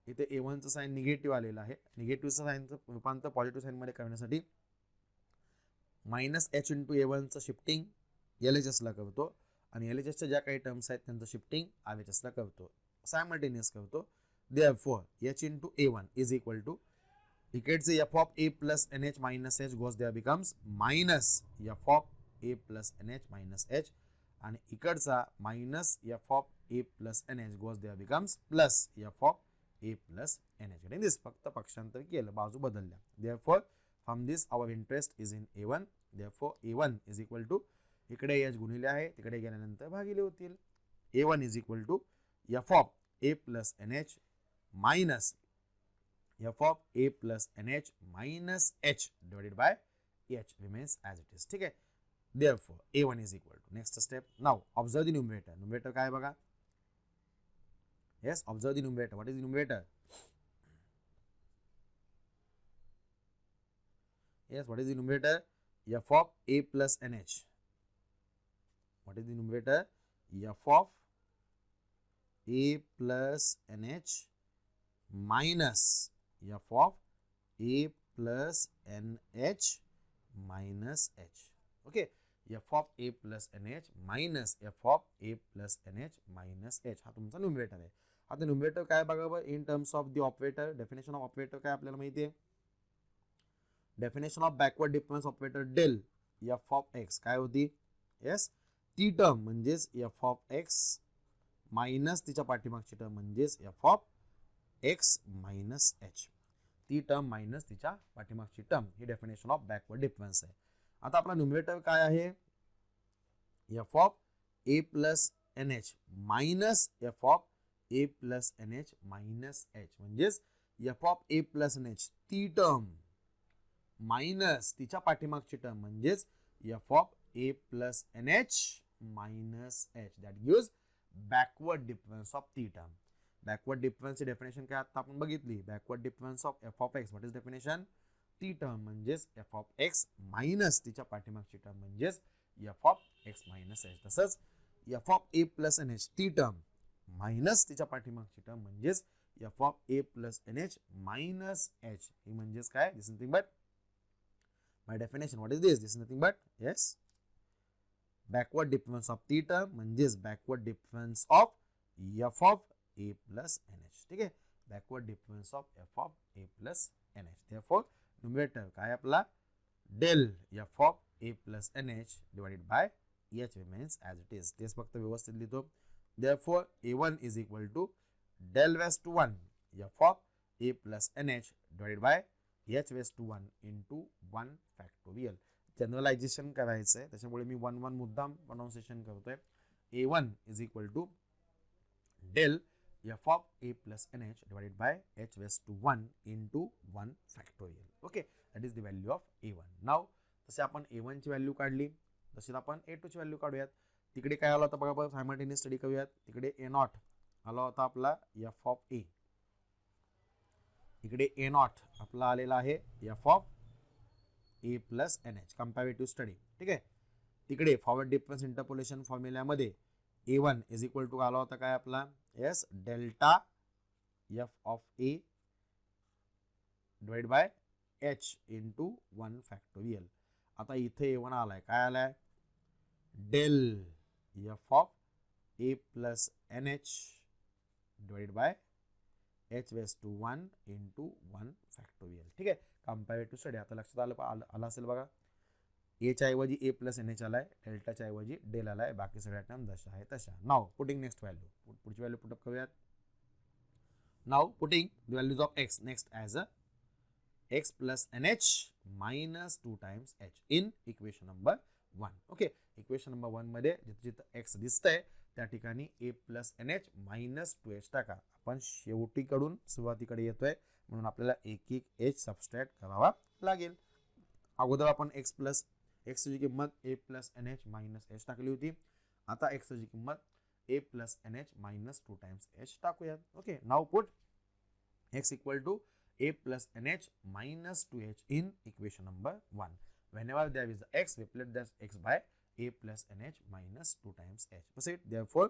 इथे ए वनचं sine negative आलेलं आहे. निगेटिव्हचं साईनचं रूपांतर पॉझिटिव्ह साईनमध्ये करण्यासाठी मायनस एच इंटू ए वनचं शिफ्टिंग एल एच एसला करतो आणि एल एच एसच्या ज्या काही टर्म्स आहेत त्यांचं शिफ्टिंग आर एच एसला करतो, सायमल्टेनियस करतो. Therefore h into a one is equal to इकडचे f of a plus n h minus h goes there becomes minus f of a plus n h minus h आणि इकडचा minus f of a plus n h goes there becomes plus f of a plus n h. This फक्त पक्षांतर केलं, बाजू बदलल्या. Therefore from this our interest is in a one. Therefore a one is equal to इकडे h गुणिले आहे तिकडे गेल्यानंतर भागिले होतील. A one is equal to f of a plus n h minus f of a plus n h minus h divided by h remains as it is. ठीक आहे. Therefore a one is equal to next step. Now observe the numerator. Numerator काय बघा. Yes, observe the numerator. What is the numerator? Yes, what is the numerator? F of a plus nh. What is the numerator? F of a plus nh minus f of a plus nh minus h. Okay, f of a plus nh minus f of a plus nh minus h हा तुमचा numerator आहे. आता numerator काय बघा in terms of the operator. Definition of operator काय आपल्याला माहिती आहे. Definition of backward difference operator del f of x काय होती. येस, ती टर्म म्हणजेच एफ ऑफ एक्स मायनस तिच्या पाठीमागची टर्म म्हणजेच f of x minus h. ती टर्म मायनस तिच्या पाठीमागची टर्म ही डेफिनेशन ऑफ बॅकवर्ड डिफरन्स आहे. आता आपला न्यूमरेटर काय आहे. F of a plus n h minus f of a plus n h minus h म्हणजेच f of a plus n h ती टर्म मायनस तिच्या पाठीमागची टर्म म्हणजेच f of a plus n h minus h that gives backward difference of ती term. Backward डिफरन्सची definition काय आता आपण बघितली. Backward difference of f of x. What is definition. ती टर्म म्हणजेच एफ ऑफ एक्स मायनस तिच्या पाठीमागची टर्म म्हणजेच f of x minus h. तसंच f of a plus n h ती टर्म मायनस तिच्या पाठीमागची टर्म म्हणजेच f of a plus n h minus h ही म्हणजेच काय. This is nothing but by definition what is this is nothing but yes backward difference of theta म्हणजेच backward difference of f of a plus nh. ठीक आहे. backward difference of f of a plus nh. therefore numerator काय आपला del f of a plus nh divided by h remains as it is. तेच फक्त व्यवस्थित लिहितो. therefore a1 is equal to del raised to 1 f of a plus nh divided by h raised to 1 into 1 factorial. Generalisation करायचं आहे त्याच्यामुळे मी 1 1 मुद्दाम pronunciation करतोय. a1 is equal to del f of a plus nh divided by h raised to 1 into 1 factorial. Okay, that is the value of a1. now तसे आपण a1 ची value काढली तसेच आपण a2 ची व्हॅल्यू काढूयात. तिकडे काय आला होता बघा आपण सायमल्टेनियस स्टडी करूयात. तिकडे a नॉट आला होता आपला f of a. इकडे ए नॉट आपला आलेला आहे f of a plus n h comparative study. ठीक आहे. तिकडे फॉरवर्ड डिफरन्स इंटरपोलेशन फॉर्म्युल्यामध्ये a one is equal to आला होता काय आपला. Yes, delta f of a divide by h into 1 factorial. आता इथे ए वन आलाय काय आलाय. Del f of a plus n h divide by h raised to 1 into 1 factorial. ठीक आहे. कंपॅरेटिव्ह स्टडी आता लक्षात आलं असेल बघा. ए च्या ऐवजी ए प्लस एन एच आलाय, डेल्टाच्या ऐवजी डेल आलाय, बाकी सगळ्या टर्म जशा आहे तशा. Now putting next value. पुढची व्हॅल्यू पुटअप करूयात. Now putting the values of x next as a x plus n h minus 2 times h in equation number 1. Okay. Equation number 1 मध्ये जिथं जिथं एक्स दिसतंय त्या ठिकाणी a plus n h minus 2h टाका. आपण शेवटीकडून सुरुवातीकडे येतोय म्हणून आपल्याला एक एक एच सबस्ट्रॅक्ट करावा लागेल. अगोदर आपण एक्स प्लस एक्सची किंमत a plus n h minus h टाकली होती. आता एक्सची किंमत a plus n h minus 2 times h टाकूयात. Okay. Now put x equal to a plus nh minus 2h in equation number 1. Whenever there is x, replace that x by a plus nh minus 2 times h. Proceed. Therefore,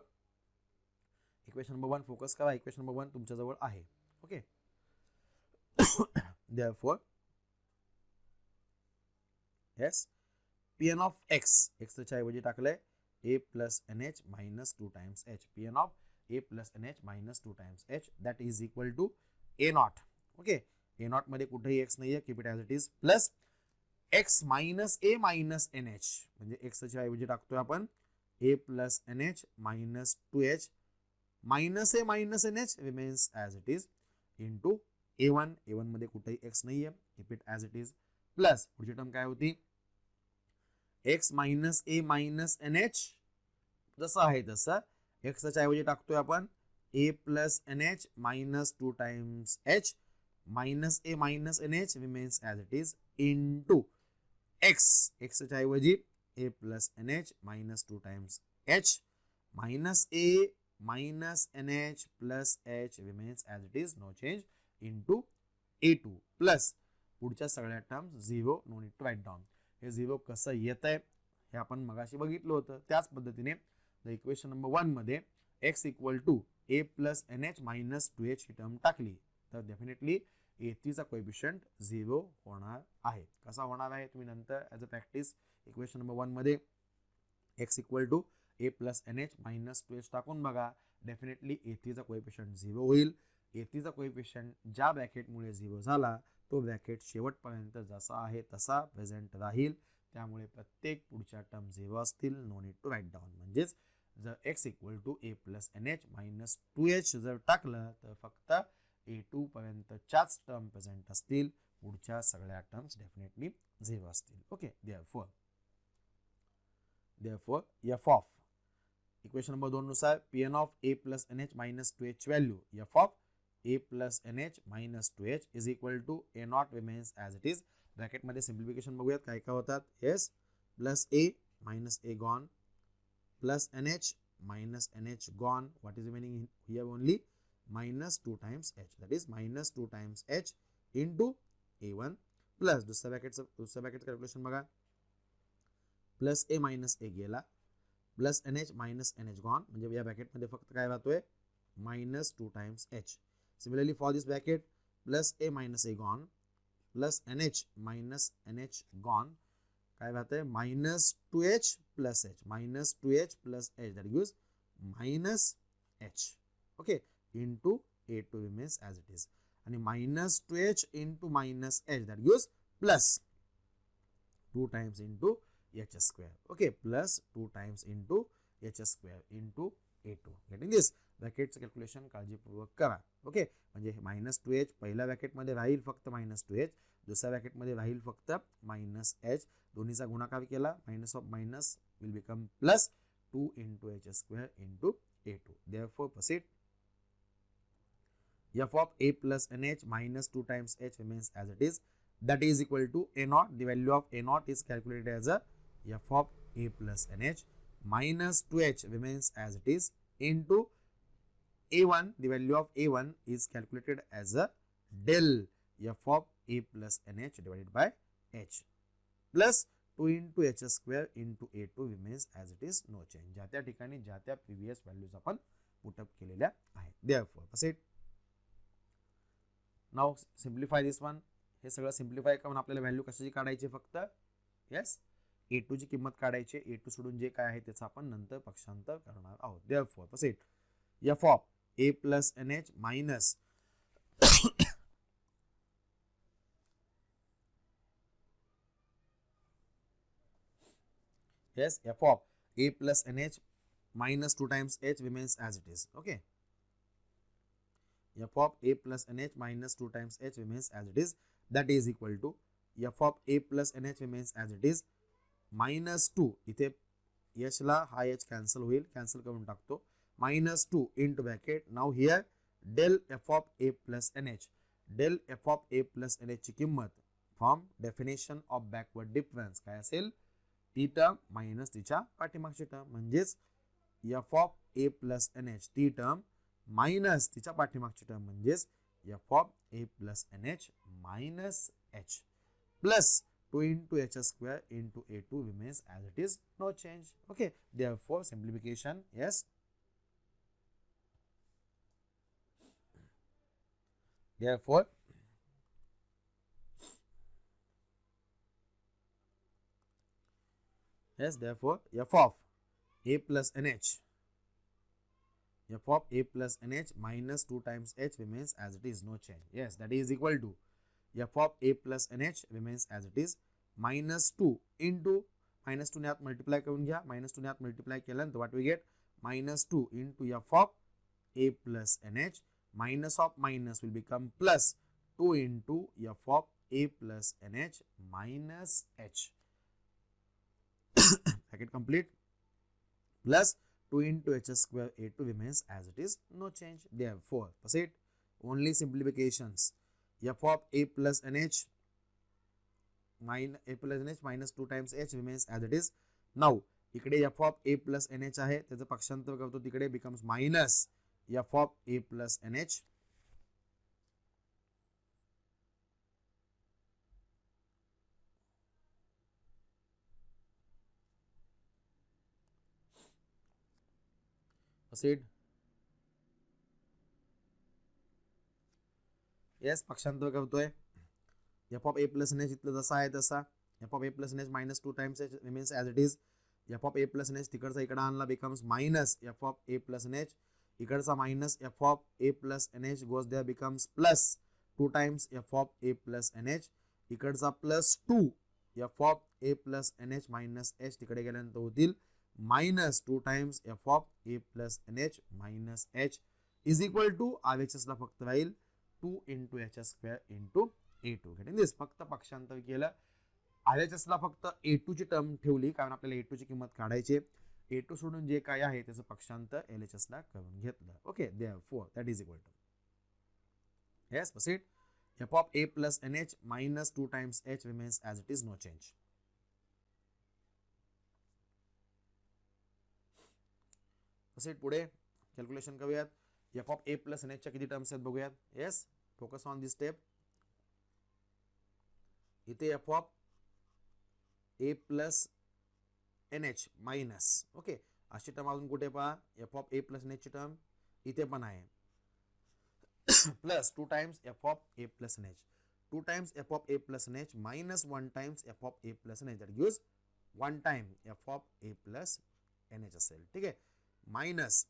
equation number 1 focus करा. equation number 1 तुमच्या जवळ आहे. Okay. Therefore, yes, Pn of x, x च्या ऐवजी टाकलंय a plus nh minus 2 times h. Pn of a plus nh minus 2 times h, that is equal to a naught. Okay, a naught मध्ये कुठेही x नाहीये, keep it as it is, plus x minus a minus nh, म्हणजे x च्या ऐवजी टाकतोय आपण a plus nh minus 2h minus a minus nh remains as it is into a1. a1 मध्ये कुठेही x नाहीये, keep it as it is, plus पुढची term काय होती, x minus a minus nh, जसं आहे तसं x च्या ऐवजी टाकतोय आपण a plus nh minus 2 times h minus a minus nh remains as it is into x. x च्या ऐवजी a plus nh minus 2 times h minus a minus nh plus h remains as it is, no change, into a2 plus पुढच्या सगळ्या terms 0, no need to write down. हे 0 कसं येत आहे हे आपण मगाशी बघितलं होतं. त्याच पद्धतीने द इक्वेशन नंबर 1 मध्ये x equal to a plus nh minus 2h ही टर्म टाकली तर डेफिनेटली a3 चा कोएफिशिएंट 0 होणार आहे. कसा होणार आहे तुम्ही नंतर as a practice equation number 1 मध्ये x equal to a plus nh minus 2h टाकून बघा, डेफिनेटली a3 चा कोएफिशिएंट 0 होईल. a3 चा कोएफिशिएंट ज्या ब्रॅकेटमुळे 0 झाला तो ब्रॅकेट शेवटपर्यंत जसा आहे तसा प्रेझेंट राहील. त्यामुळे प्रत्येक पुढच्या टर्म 0 असतील, no need to write down. म्हणजेच जर x equal to a plus nh minus 2h जर टाकलं तर फक्त a2 पर्यंतच्याच टर्म प्रेझेंट असतील, पुढच्या सगळ्या टर्म्स डेफिनेटली 0 असतील. Okay, therefore f of equation number 2 नुसार Pn of a plus nh minus 2h value f of a plus nh minus 2h is equal to a naught remains as it is. Bracket मध्ये simplification बघूयात काय काय होतात. yes, plus a minus a gone, plus nh minus nh gone, what is remaining here only minus 2 times h, that is minus 2 times h into a1 plus दुसऱ्या bracket calculation बघा, plus a minus a गेला, plus nh minus nh gone, म्हणजे या bracket मध्ये फक्त काय राहतोय minus 2 times h. Similarly, for this bracket, plus a minus a gone, plus nh minus nh gone, काय राहते minus 2h plus h, minus 2h plus h, that gives minus h. Okay, into a2 remains as it is, and minus 2h into minus h, that gives plus 2 times into h square. Okay, plus 2 times into h square into a2. Getting this? ब्रॅकेटचं calculation काळजीपूर्वक करा. Okay, म्हणजे minus 2h पहिल्या ब्रॅकेटमध्ये राहील फक्त minus 2h, दुसऱ्या ब्रॅकेटमध्ये राहील फक्त मायनस h, दोन्हीचा गुणाकार केला minus of minus will become plus 2 into h square into a2. Therefore, proceed. f of a plus nh minus 2 times h remains as it is, that is equal to a naught. The value of a naught is calculated as a f of a plus nh minus 2h remains as it is into a1. The value of a1 is calculated as a del f of a plus nh divided by h plus 2 into h square into a2 remains as it is, no change. ज्या त्या ठिकाणी ज्या त्या previous values आपण put up केलेल्या आहेत. Therefore, proceed. Now simplify this one. हे सगळं सिम्प्लिफाय करून आपल्याला व्हॅल्यू कशाची काढायची फक्त यस a2 ची किंमत काढायची. a2 सोडून जे काय आहे त्याचं आपण नंतर पक्षांतर करणार आहोत. Therefore, proceed. f of a plus nh minus yes, f of a plus nh minus 2 times h remains as it is. Okay, f of a plus nh minus 2 times h remains as it is, that is equal to f of a plus nh remains as it is minus 2. इथे h ला हा h cancel होईल, cancel करून टाकतो, minus 2 into bracket. Now here del f of a plus nh, del f of a plus nh ची किंमत from definition of backward difference काय असेल, ती टर्म मायनस तिच्या पाठीमागची टर्म, म्हणजेच f of a plus nh ती टर्म मायनस तिच्या पाठीमागची टर्म, म्हणजेच f of a plus nh minus h plus 2 into h square into a2 remains as it is, no change. Okay, therefore simplification, yes, therefore therefore f of a plus nh f of a plus nh minus 2 times h remains as it is, no change. Yes, that is equal to f of a plus nh remains as it is minus 2 into minus 2 ने आत multiply करून घ्या, minus 2 ने आत multiply केल्यानंतर what we get minus 2 into f of a plus nh minus of minus will become plus 2 into f of a plus nh minus h bracket complete plus 2 into h square a2 remains as it is, no change. Therefore proceed, only simplifications, f of a plus nh minus 2 times h remains as it is. Now इकडे f of a plus nh आहे, त्याचं पक्षांतर करतो तिकडे, becomes minus f of a plus nh proceed. yes, पक्षांतर करतोय, f of a plus nh इथलं जसा आहे तसा, f of a plus nh minus 2 times h remains as it is. f of a plus nh तिकडचा इकडे आणला, becomes minus f of a plus nh, इकडचा minus f of a plus nh goes there, becomes plus 2 times f of a plus nh, इकडचा plus 2 f of a plus nh minus h तिकडे गेल्यानंतर होतील minus 2 times f of a plus nh minus h is equal to RHS ला फक्त राहील 2 into h square into a2. getting this? फक्त पक्षांतर केलं, RHS ला फक्त a2 ची टर्म ठेवली कारण आपल्याला a2 ची किंमत काढायची, a2 सोडून जे काय आहे त्याचं पक्षांतर LHS ला करून घेतलं. Okay, therefore that is equal to, yes, proceed, f of a plus nh minus 2 times h remains as it is, no change. proceed पुढे कॅल्क्युलेशन करूयात. f of a plus nh च्या किती टर्म्स आहेत बघूयात. yes, focus on this step. इथे f of a plus nh minus, okay, अशी term अजून कुठे पहा, f of a plus nh ची टर्म इथे पण आहे, plus 2 times f of a plus nh, 2 times f of a plus nh minus 1 times f of a plus nh, that gives 1 time f of a plus nh असेल. ठीक आहे, minus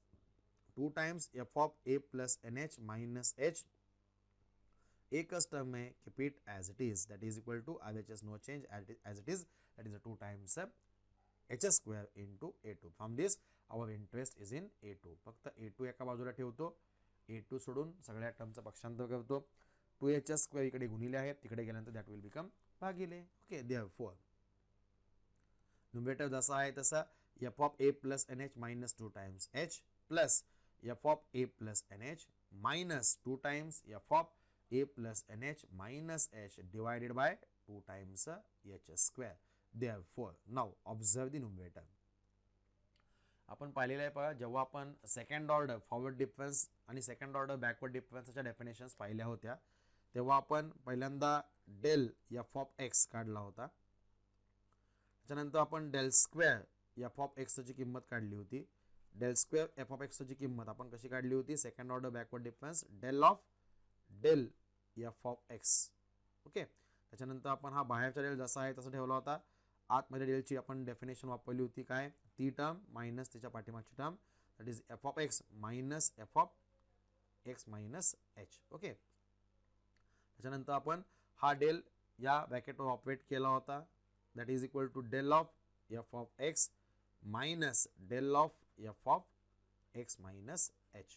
2 times f of a plus nh minus h, एकच term है, keep it as it is, that is equal to RHS, no change as it is, that is a 2 times h square into a2. from this our interest is in a2. फक्त a2 एका बाजूला ठेवतो, a2 सोडून सगळ्या टर्मचं पक्षांतर करतो, 2h square इकडे गुणिले आहेत, तिकडे गेल्यानंतर दॅट विल बिकम भागिले. ओके, therefore न्यूमरेटर जसा आहे तसा f of a plus nh minus 2 times h plus f of a plus nh minus 2 times f of a plus nh minus h divided by 2 times h square. therefore now observe the numerator. आपण पाहिलेलं आहे पहा, जेव्हा आपण second order forward difference आणि second order backward डिफरन्सच्या definitions पाहिल्या होत्या, तेव्हा आपण पहिल्यांदा डेल f of x काढला होता, त्याच्यानंतर आपण del square f of x ची किंमत काढली होती. Del square f of x ची किंमत आपण कशी काढली होती, second order backward difference del of del f of x. Okay, त्याच्यानंतर आपण हा बाहेरचा डेल जसा आहे तसा ठेवला होता, आतमध्ये डेलची आपण डेफिनेशन वापरली होती, काय, ती टर्म मायनस त्याच्या पाठीमागची term, that is f of x minus f of x minus h. Okay, त्याच्यानंतर आपण हा डेल या ब्रॅकेटवर ऑपरेट केला होता, that is equal to del of f of x minus del of f of x minus h,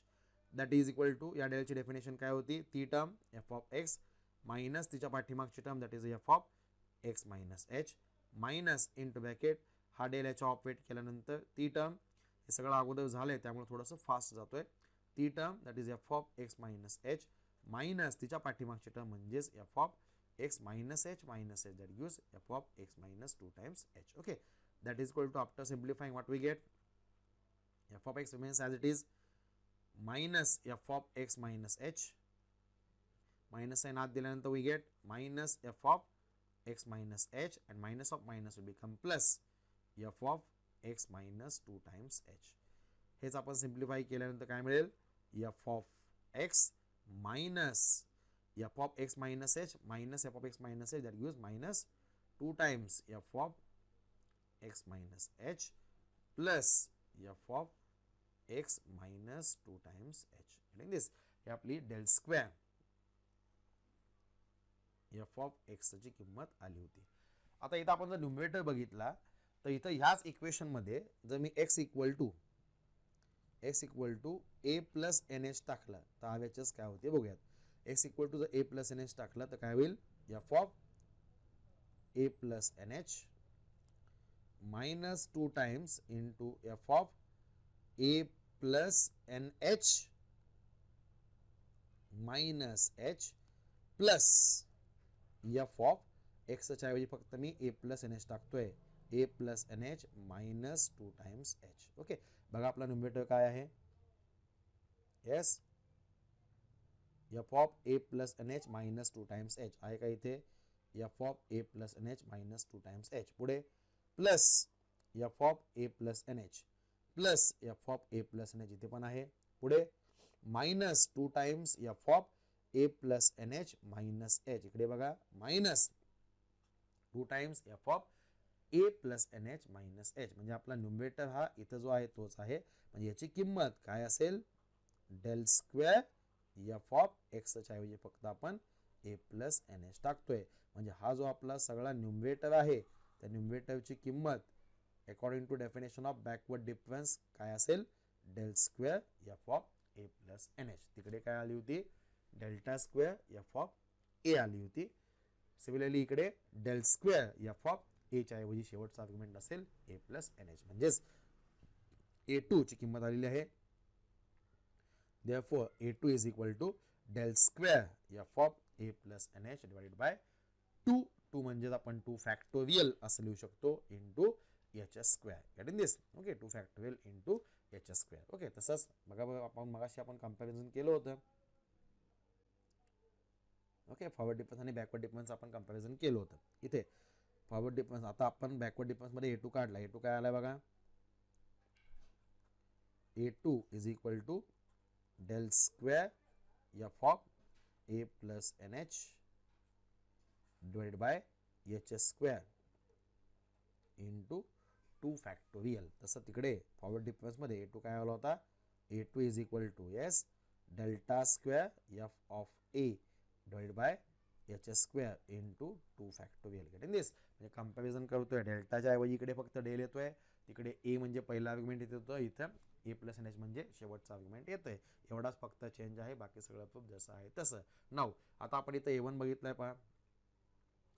that is equal to, या डेलची definition काय होती, ती term f of x minus तिच्या पाठीमागची term, that is f of x minus h minus into bracket हा del याच्या operate केल्यानंतर ती टर्म, हे सगळं अगोदर झालंय त्यामुळे थोडंसं फास्ट जातोय, ती term that is f of x minus h minus तिच्या पाठीमागची टर्म म्हणजेच f of x minus h minus h, that gives f of x minus 2 times h. Okay, that is equal to, after simplifying what we get, f of x remains as it is minus f of x minus h minus sign आत दिल्यानंतर we get minus f of x minus h and minus of minus will become plus f of x minus 2 times h. हेच आपण simplify केल्यानंतर काय मिळेल, f of x minus f of x minus h minus f of x minus h that gives minus 2 times f of x minus h plus f of x minus 2 times h. दिस हे आपली del square f of एक्सची किंमत आली होती. आता इथं आपण जर numerator बघितला तर इथं ह्याच इक्वेशनमध्ये जर मी x equal to a plus n h टाकला तर आव्याचंच काय होते बघूयात. एक्स इक्वल टू जर ए प्लस एन एच टाकला तर काय होईल, f of a plus n h minus 2 times into f of a plus n h minus h plus f of एक्सच्या ऐवजी फक्त मी ए प्लस एन एच टाकतोय, a plus n h minus 2 times h. Okay, बघा आपला numerator काय आहे, yes f of a plus n h minus 2 times h आहे का इथे, f of a plus n h minus 2 times h. पुढे plus f of a plus n h plus f of a plus n h इथे पण आहे. पुढे minus 2 times f of a plus n h minus h. इकडे बघा minus 2 times f of a plus n h minus h. म्हणजे आपला numerator हा इथं जो आहे तोच आहे. म्हणजे याची किंमत काय असेल, डेल स्क्वेअर एफ ऑफ एक्सच्या ऐवजी फक्त आपण ए प्लस एन एच टाकतोय. म्हणजे हा जो आपला सगळा न्यूमरेटर आहे त्या न्यूमरेटरची किंमत according to definition of backward difference काय असेल, del square f of a plus n h. तिकडे काय आली होती, delta square f of a आली होती. सिमिलरली इकडे डेल स्क्वेअर एफ ऑफ एच्या ऐवजी शेवटचा आर्ग्युमेंट असेल ए प्लस एन एच. म्हणजेच a2 ची किंमत आलेली आहे. therefore a2 is equal to del square f of a plus nh divided by 2 म्हणजेच आपण 2 फॅक्टोरियल असं लिहू शकतो into h square. Getting this. Okay, 2 factorial into h square. Okay, तसंच बघा आपण मगाशी आपण कंपॅरिझन केलं होतं. ओके, फॉरवर्ड डिफरन्स आणि बॅकवर्ड डिफरन्स आपण कंपॅरिझन केलं होतं. इथे फॉरवर्ड डिफरन्स, आता आपण बॅकवर्ड डिफरन्स मध्ये a2 काढला. a2 काय आलाय बघा, a2 is equal to del square f of a plus nh divided by h square into 2 factorial. तसं तिकडे फॉरवर्ड डिफरन्स मध्ये a2 काय आला होता, a2 is equal to yes delta square f of a divided by h square into 2 factorial. Getting this? म्हणजे comparison करतोय, डेल्टाच्या ऐवजी इकडे फक्त डेल येतोय, तिकडे a म्हणजे पहिला आर्ग्युमेंट येत होतं, इथं ए प्लस एन एच म्हणजे शेवटचा आर्ग्युमेंट येतोय. एवढाच फक्त चेंज आहे, बाकी सगळं प्रूफ जसं आहे तसं. नाव आता आपण इथं ए1 बघितलंय पहा.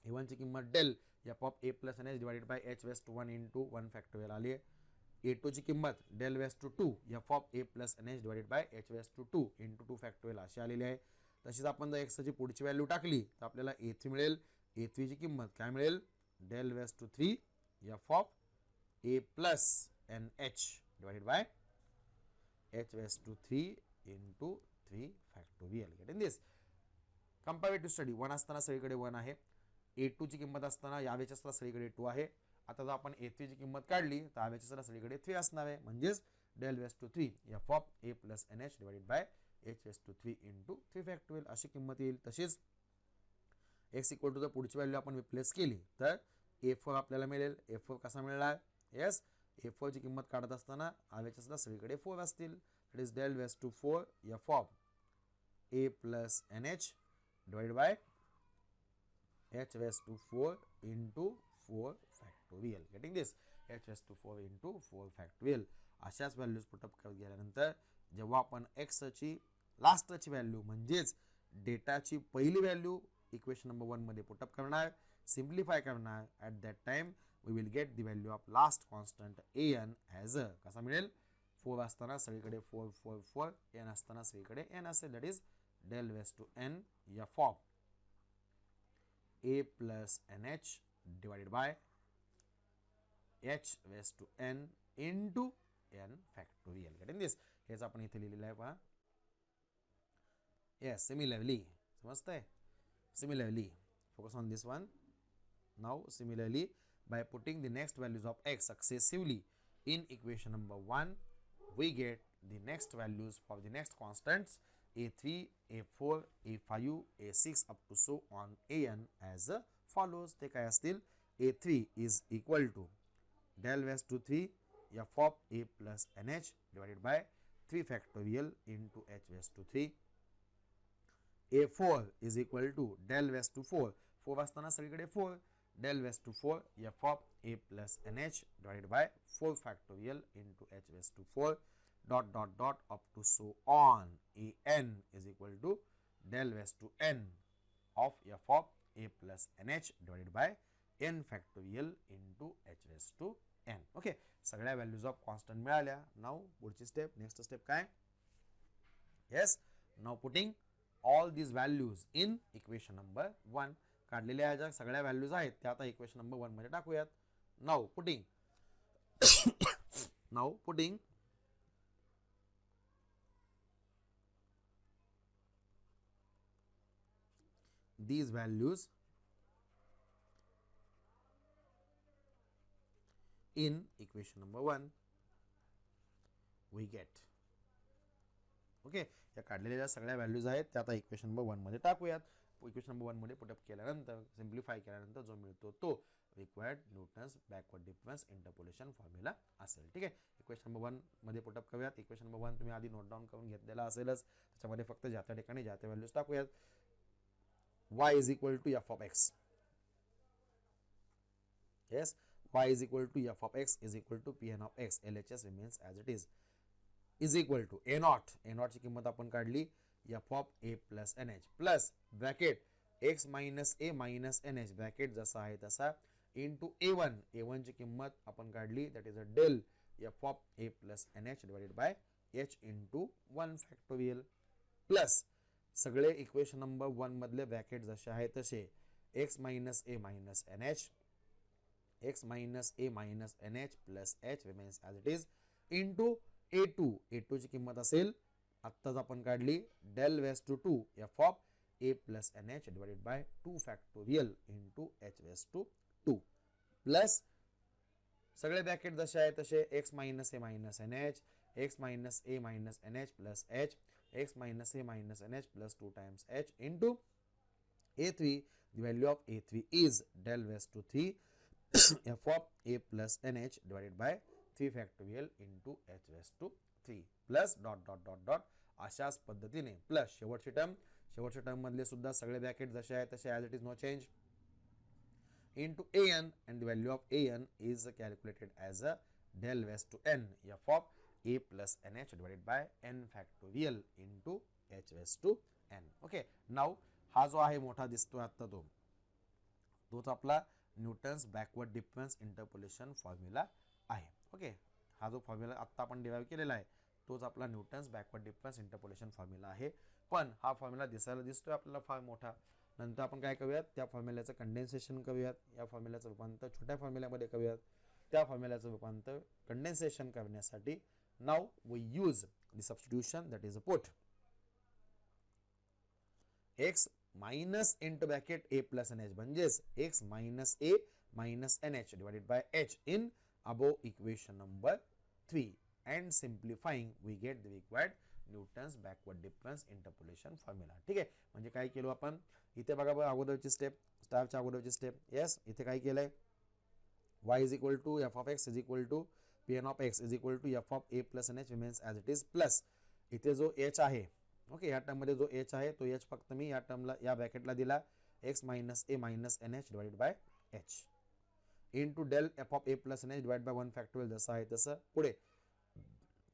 ए1 ची किंमत del f of a plus n h divided by h raised to 1 into 1 factorial आली आहे. ए2 ची किंमत del raised to 2 f of a plus n h divided by h raised to 2 into 2 factorial अशी आलेली आहे. तशीच आपण जर एक्सची पुढची व्हॅल्यू टाकली तर आपल्याला ए3 मिळेल. ए3 ची किंमत काय मिळेल, del raised to 3 f of a plus n h divided by h raised to 3 into 3 factorial. Getting this? Comparative study 1 असताना सगळीकडे 1 आहे. a2 ची किंमत असताना यावेची असताना सगळीकडे 2 आहे. आता जर आपण a3 ची किंमत काढली तर यावेची असताना सगळीकडे 3 असणार आहे. म्हणजेच del raised to 3 f of a plus nh divided by h raised to 3 into 3 factorial अशी किंमत येईल. तशीच x इक्वल टू जर पुढची व्हॅल्यू आपण रिप्लेस केली तर a4 आपल्याला मिळेल. a4 कसा मिळणार, येस a4 ची किंमत काढत असताना आवेच्या असताना सगळीकडे 4 असतील. That is del raised to 4 f of a plus n h divide by h raised to 4 into 4 factorial. Getting this, h raised to 4 into 4 factorial. अशाच व्हॅल्यूज पुटअप करत गेल्यानंतर जेव्हा आपण एक्सची लास्टची व्हॅल्यू म्हणजेच डेटाची पहिली व्हॅल्यू इक्वेशन नंबर 1 मध्ये put up करणार, सिम्प्लिफाय करणार, at that time we will get the value of last constant an as a कसा मिळेल, 4 असताना सगळीकडे 4 4 4 n असताना सगळीकडे n असेल. That is del west to n f of a plus nh divided by h west to n into n factorial. Getting this? हेच आपण इथे लिहिलेलं आहे पहा. येस, सिमिलरली समजतंय. Similarly, focus on this one. Now similarly, by putting the next values of x successively in equation number 1, we get the next values for the next constants a3, a4, a5, a6 up to so on an as follows. ते काय असतील? a3 is equal to del raised to 3 f of a plus nh divided by 3 factorial into h raised to 3. a4 is equal to del raised to 4 4 असताना सगळीकडे 4 del raised to 4 f of a plus nh divided by 4 factorial into h raised to 4 dot dot dot up to so on. an is equal to del raised to n of f of a plus nh divided by n factorial into h raised to n. Okay, सगळ्या values of constant मिळाल्या. Now पुढची step, next step काय? Yes, now putting all these values in equation number 1. काढलेल्या ज्या सगळ्या values आहेत त्या आता इक्वेशन नंबर 1 मध्ये टाकूयात. Now putting these values in equation number 1, we get. Okay, या काढलेल्या ज्या सगळ्या व्हॅल्यूज आहेत त्या आता इक्वेशन नंबर 1 मध्ये टाकूयात. इक्वेशन नंबर 1 मध्ये पुटअप केल्यानंतर सिम्प्लिफाय केल्यानंतर जो मिळतो तो required Newton's backward difference interpolation formula असेल. ठीक आहे, इक्वेशन नंबर 1 मध्ये पुटअप करूयात. इक्वेशन नंबर 1 तुम्ही आधी नोट डाऊन करून घेतलेला असेलच. त्याच्यामध्ये फक्त ज्या त्या ठिकाणी ज्या त्या values टाकूयात. y is equal to f of x. Yes, y is equal to f of x is equal to pn of x. LHS remains as it is equal to a naught. a naught ची किंमत आपण काढली f of a plus nh plus bracket x minus a minus nh bracket जसा आहे तसा into a1. a1 ची किंमत आपण काढली, that is a del f of a plus nh divided by h into 1 factorial plus सगळे equation number 1 मधले bracket जसे आहे तसे x minus a minus nh plus h remains as it is into a2. a2 ची किंमत असेल आत्ताच आपण काढली del raised to 2 f of a plus nh divided by 2 factorial into h raised to 2 plus सगळे ब्रॅकेट जसे आहे तसे x minus a minus nh x minus a minus nh plus h x minus a minus nh plus 2 times h into a3. The value of a3 is del raised to 3 f of a plus nh divided by 3 factorial into h raised to 3 plus dot dot dot dot अशाच पद्धतीने plus शेवटची term मधले सुद्धा सगळे bracket जसे आहे तसे as it is no change into an, and the value of an is calculated as a del raised to n f of a plus nh divided by n factorial into h raised to n. Okay, now हा जो आहे मोठा दिसतोय आता तोच आपला Newton's backward difference interpolation formula आहे. Okay, हा जो फॉर्म्युला आता आपण डिराइव्ह केलेला आहे तोच आपला Newton's backward difference interpolation formula आहे. पण हा फॉर्म्युला दिसायला दिसतोय आपल्याला फार मोठा. नंतर आपण काय करूयात, त्या फॉर्म्युल्याचं कंडेन्सेशन करूयात, या फॉर्म्युल्याचं रूपांतर छोट्या फॉर्म्युल्यामध्ये करूयात, त्या फॉर्म्युल्याचं रूपांतर कंडेन्सेशन करण्यासाठी now we use the substitution, that is a put x minus into bracket a plus nh म्हणजेच x minus a minus nh divided by h in above equation number 3 and simplifying we get the required Newton's backward difference interpolation formula. ठीक आहे, म्हणजे काय केलो आपण इथे बघा बघा अगोदरची स्टेप, स्टारच्या अगोदरची स्टेप. येस, इथे काय केलंय y is equal to f of x is equal to pn of x is equal to f of a plus nh remains as it is plus इथे जो h आहे, ओके, या term मध्ये जो h आहे तो h फक्त मी या टर्मला या ब्रॅकेटला दिला x minus a minus nh divided by h into del f of a plus nh divided by 1 factorial जसं आहे तसं पुढे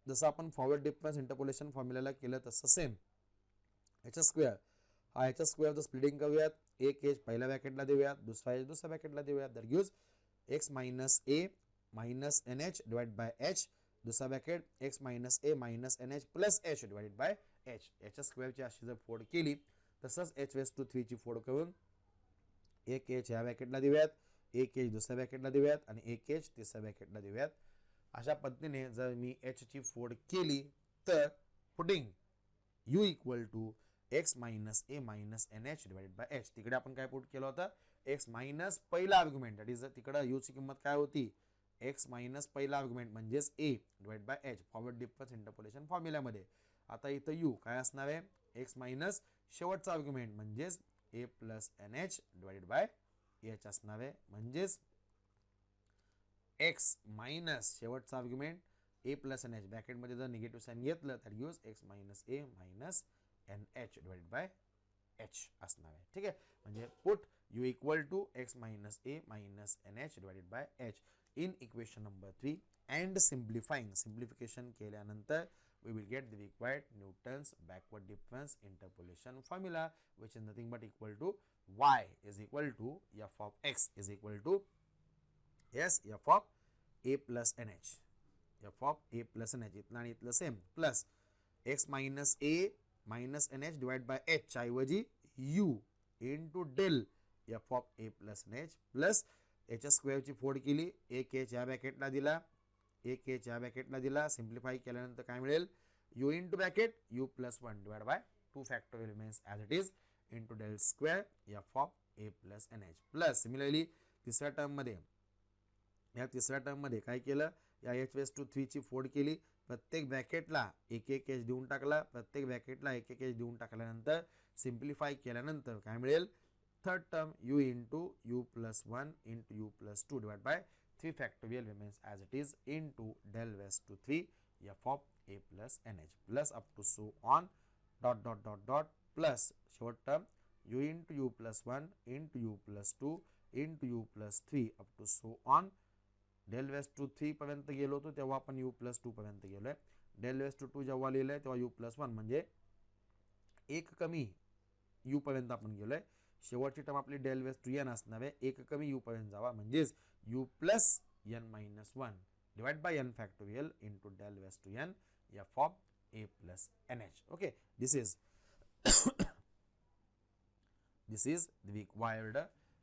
जसं आपण फॉरवर्ड डिफरन्स इंटरपोलेशन फॉर्म्युलाला केलं तसं सेम h स्क्वेअर हा h स्क्वेअरचं स्प्लिटिंग करूयात. एक h पहिल्या ब्रॅकेटला देऊयात, दुसरा h दुसऱ्या ब्रॅकेटला देऊयात. That gives x minus a minus nh divided by h दुसरा bracket x minus a minus nh plus h divided by h. h स्क्वेअरची अशी जर फोड केली तसंच h raised to 3 ची फोड करून एक h या ब्रॅकेटला देऊयात, एक h दुसऱ्या ब्रॅकेटला देऊयात आणि एक h तिसऱ्या ब्रॅकेटला देऊयात. अशा पद्धतीने जर मी h ची फोड केली तर putting u equal to x minus a minus n h divided by h. तिकडे आपण काय पुट केलं होतं, एक्स मायनस पहिला आर्ग्युमेंट, दॅट इज तिकडं यूची किंमत काय होती, एक्स मायनस पहिला आर्ग्युमेंट म्हणजेच a divide by h forward difference interpolation फॉर्म्युल्यामध्ये. आता इथं यू काय असणार आहे, एक्स मायनस शेवटचा आर्ग्युमेंट म्हणजेच a plus n h divided by h असणार आहे. म्हणजेच एक्स मायनस शेवटचा argument a plus n h, ब्रॅकेटमध्ये जर निगेटिव्ह साईन घेतलं तर u is x minus a minus n h divided by h असणार आहे. ठीक आहे, म्हणजे put u equal to x minus a minus n h divided by h in equation number 3 and simplification केल्यानंतर we will get the required Newton's backward difference interpolation formula, which is nothing but equal to y is equal to f of x is equal to f of a plus nh, f of a plus nh इतना आणि इथलं same plus x minus a minus nh divide by h च्या ऐवजी u into del f of a plus nh plus याच्या स्क्वेअरची फोड केली, एक h या ब्रॅकेटला दिला, एक h या ब्रॅकेटला दिला, सिम्प्लिफाय केल्यानंतर काय मिळेल, u into bracket u plus 1 divide by 2 factorial remains as it is into del square f of a plus n h. Plus similarly तिसऱ्या टर्ममध्ये काय केलं, या एच वेस टू 3 ची फोड केली, प्रत्येक ब्रॅकेटला एक एक एच देऊन टाकला, प्रत्येक ब्रॅकेटला एक एक एच देऊन टाकल्यानंतर सिम्प्लिफाय केल्यानंतर काय मिळेल, third term u into u plus 1 into u plus 2 divide by 3 factorial remains as it is into del raised to 3 f of a plus nh plus up to so on dot dot dot dot plus short term u into u plus 1 into u plus 2 into u plus 3 up to so on del raised to 3 पर्यंत गेलो होतो तेव्हा आपण u plus 2 पर्यंत गेलोय, del raised to 2 जेव्हा लिहिलंय तेव्हा u plus 1 म्हणजे एक कमी u पर्यंत आपण गेलोय, शेवटची टर्म आपली डेल वेस टू एन असणार आहे, एक कमी u पर्यंत जावा म्हणजेच u plus n minus 1 divide by n factorial into del west to n f of a plus n h. Okay, this is the required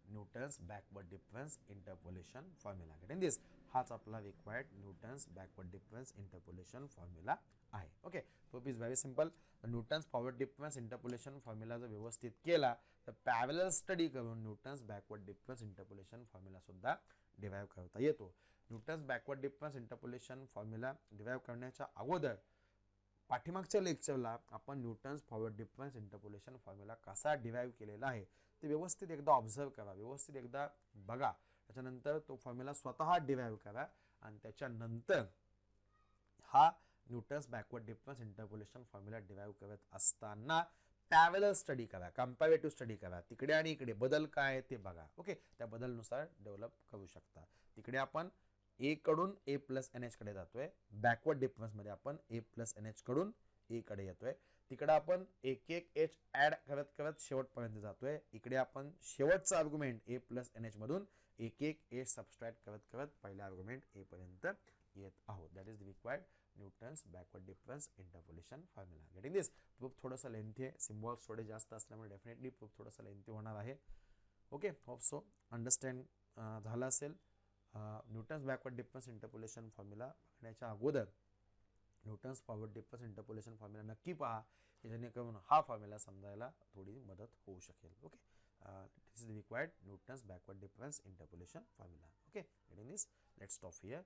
Newton's backward difference interpolation formula. Getting this, हाच आपला required Newton's backward difference interpolation formula आहे. Okay, तो is very simple. Newton's forward difference interpolation formula जर व्यवस्थित केला तर parallel study करून Newton's backward difference interpolation formula सुद्धा डिराइव्ह करता येतो. Newton's backward difference interpolation formula derive करण्याच्या अगोदर पाठीमागच्या लेक्चरला आपण Newton's forward difference interpolation formula कसा डिराइव्ह केलेला आहे ते व्यवस्थित एकदा ऑब्झर्व करा, व्यवस्थित एकदा बघा, त्याच्यानंतर तो फॉर्म्युला स्वतः डिराइव्ह करा आणि त्याच्यानंतर हा Newton's backward difference interpolation formula derive करत असताना पॅरलल स्टडी करा, कंपॅरेटिव्ह स्टडी करा, तिकडे आणि इकडे बदल काय आहे ते बघा. ओके, त्या बदलनुसार डेव्हलप करू शकता. तिकडे आपण ए कडून ए प्लस एन एच कडे जातोय, बॅकवर्ड डिफरन्स मध्ये आपण ए प्लस एन एच कडून ए कडे येतोय, तिकडे आपण एक एक एच ऍड करत करत शेवटपर्यंत जातोय, इकडे आपण शेवटचा argument a plus n H मधून एक एक एच सबस्ट्रॅक्ट करत करत पहिला आर्ग्युमेंट ए पर्यंत येत आहोत. That is required Newton's backward difference interpolation formula. Getting this, proof थोडंसं लेंथी आहे, सिम्बॉल्स थोडे जास्त असल्यामुळे डेफिनेटली प्रूफ थोडंसं लेंथी होणार आहे. ओके, होप सो अंडरस्टँड झालं असेल. Newton's backward difference interpolation formula बघण्याच्या अगोदर Newton's forward difference interpolation formula नक्की पहा, जेणेकरून हा फॉर्म्युला समजायला थोडी मदत होऊ शकेल. Okay, this is required Newton's backward difference interpolation formula. Okay, getting this, let's stop here.